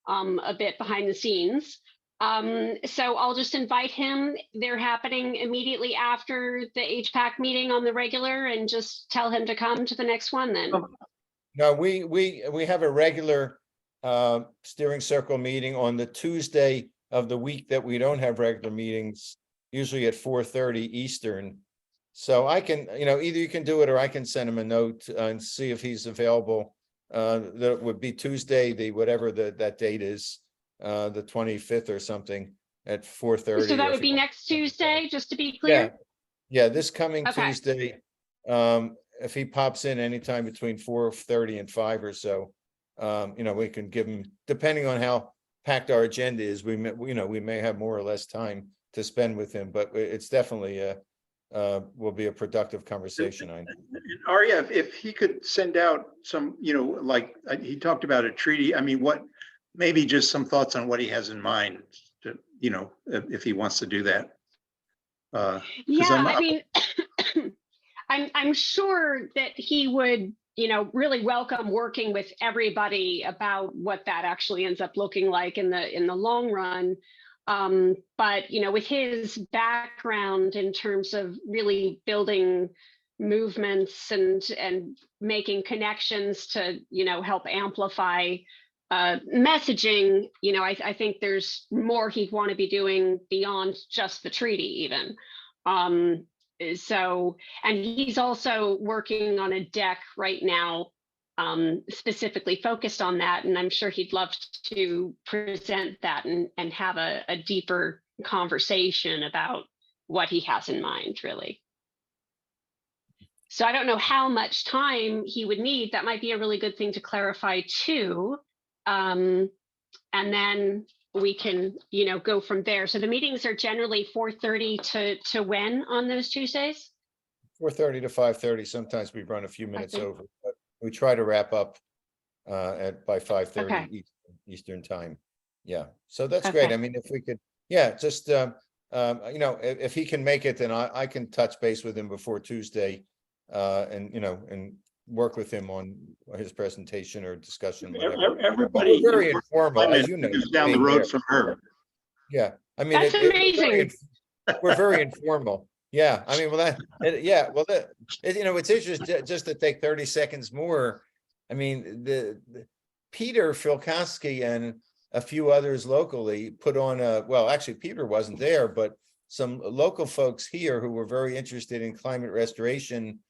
a bit behind the scenes. So I'll just invite him. They're happening immediately after the HPAC meeting on the regular, and just tell him to come to the next one then. No, we have a regular steering circle meeting on the Tuesday of the week that we don't have regular meetings, usually at 4:30 Eastern. So I can, either you can do it or I can send him a note and see if he's available. That would be Tuesday, whatever that date is, the 25th or something at 4:30. So that would be next Tuesday, just to be clear? Yeah, this coming Okay. Tuesday. If he pops in anytime between 4:30 and 5 or so, we can give him, depending on how packed our agenda is, we may have more or less time to spend with him, but it's definitely will be a productive conversation. I know. Aria, if he could send out some, like he talked about a treaty. I mean, maybe just some thoughts on what he has in mind, if he wants to do that. I mean, I'm sure that he would, really welcome working with everybody about what that actually ends up looking like in the long run. But with his background in terms of really building movements and making connections to, help amplify messaging. I think there's more he'd want to be doing beyond just the treaty even. So, and he's also working on a deck right now specifically focused on that. And I'm sure he'd love to present that and have a deeper conversation about what he has in mind, really. So I don't know how much time he would need. That might be a really good thing to clarify too. And then we can, go from there. So the meetings are generally 4:30 to when on those Tuesdays? 4:30 to 5:30. Sometimes we run a few minutes over, but we try to wrap up by 5:30 Eastern time. Yeah, so that's great. I mean, if we could, just if he can make it, then I can touch base with him before Tuesday, and work with him on his presentation or discussion. Whatever. Everybody, We're very informal, as you know, is down the road from her. Yeah, I mean, that's amazing. We're very informal. Yeah, I mean, it's interesting just to take 30 seconds more. I mean, the Peter Filkowski and a few others locally put on actually Peter wasn't there, but some local folks here who were very interested in climate restoration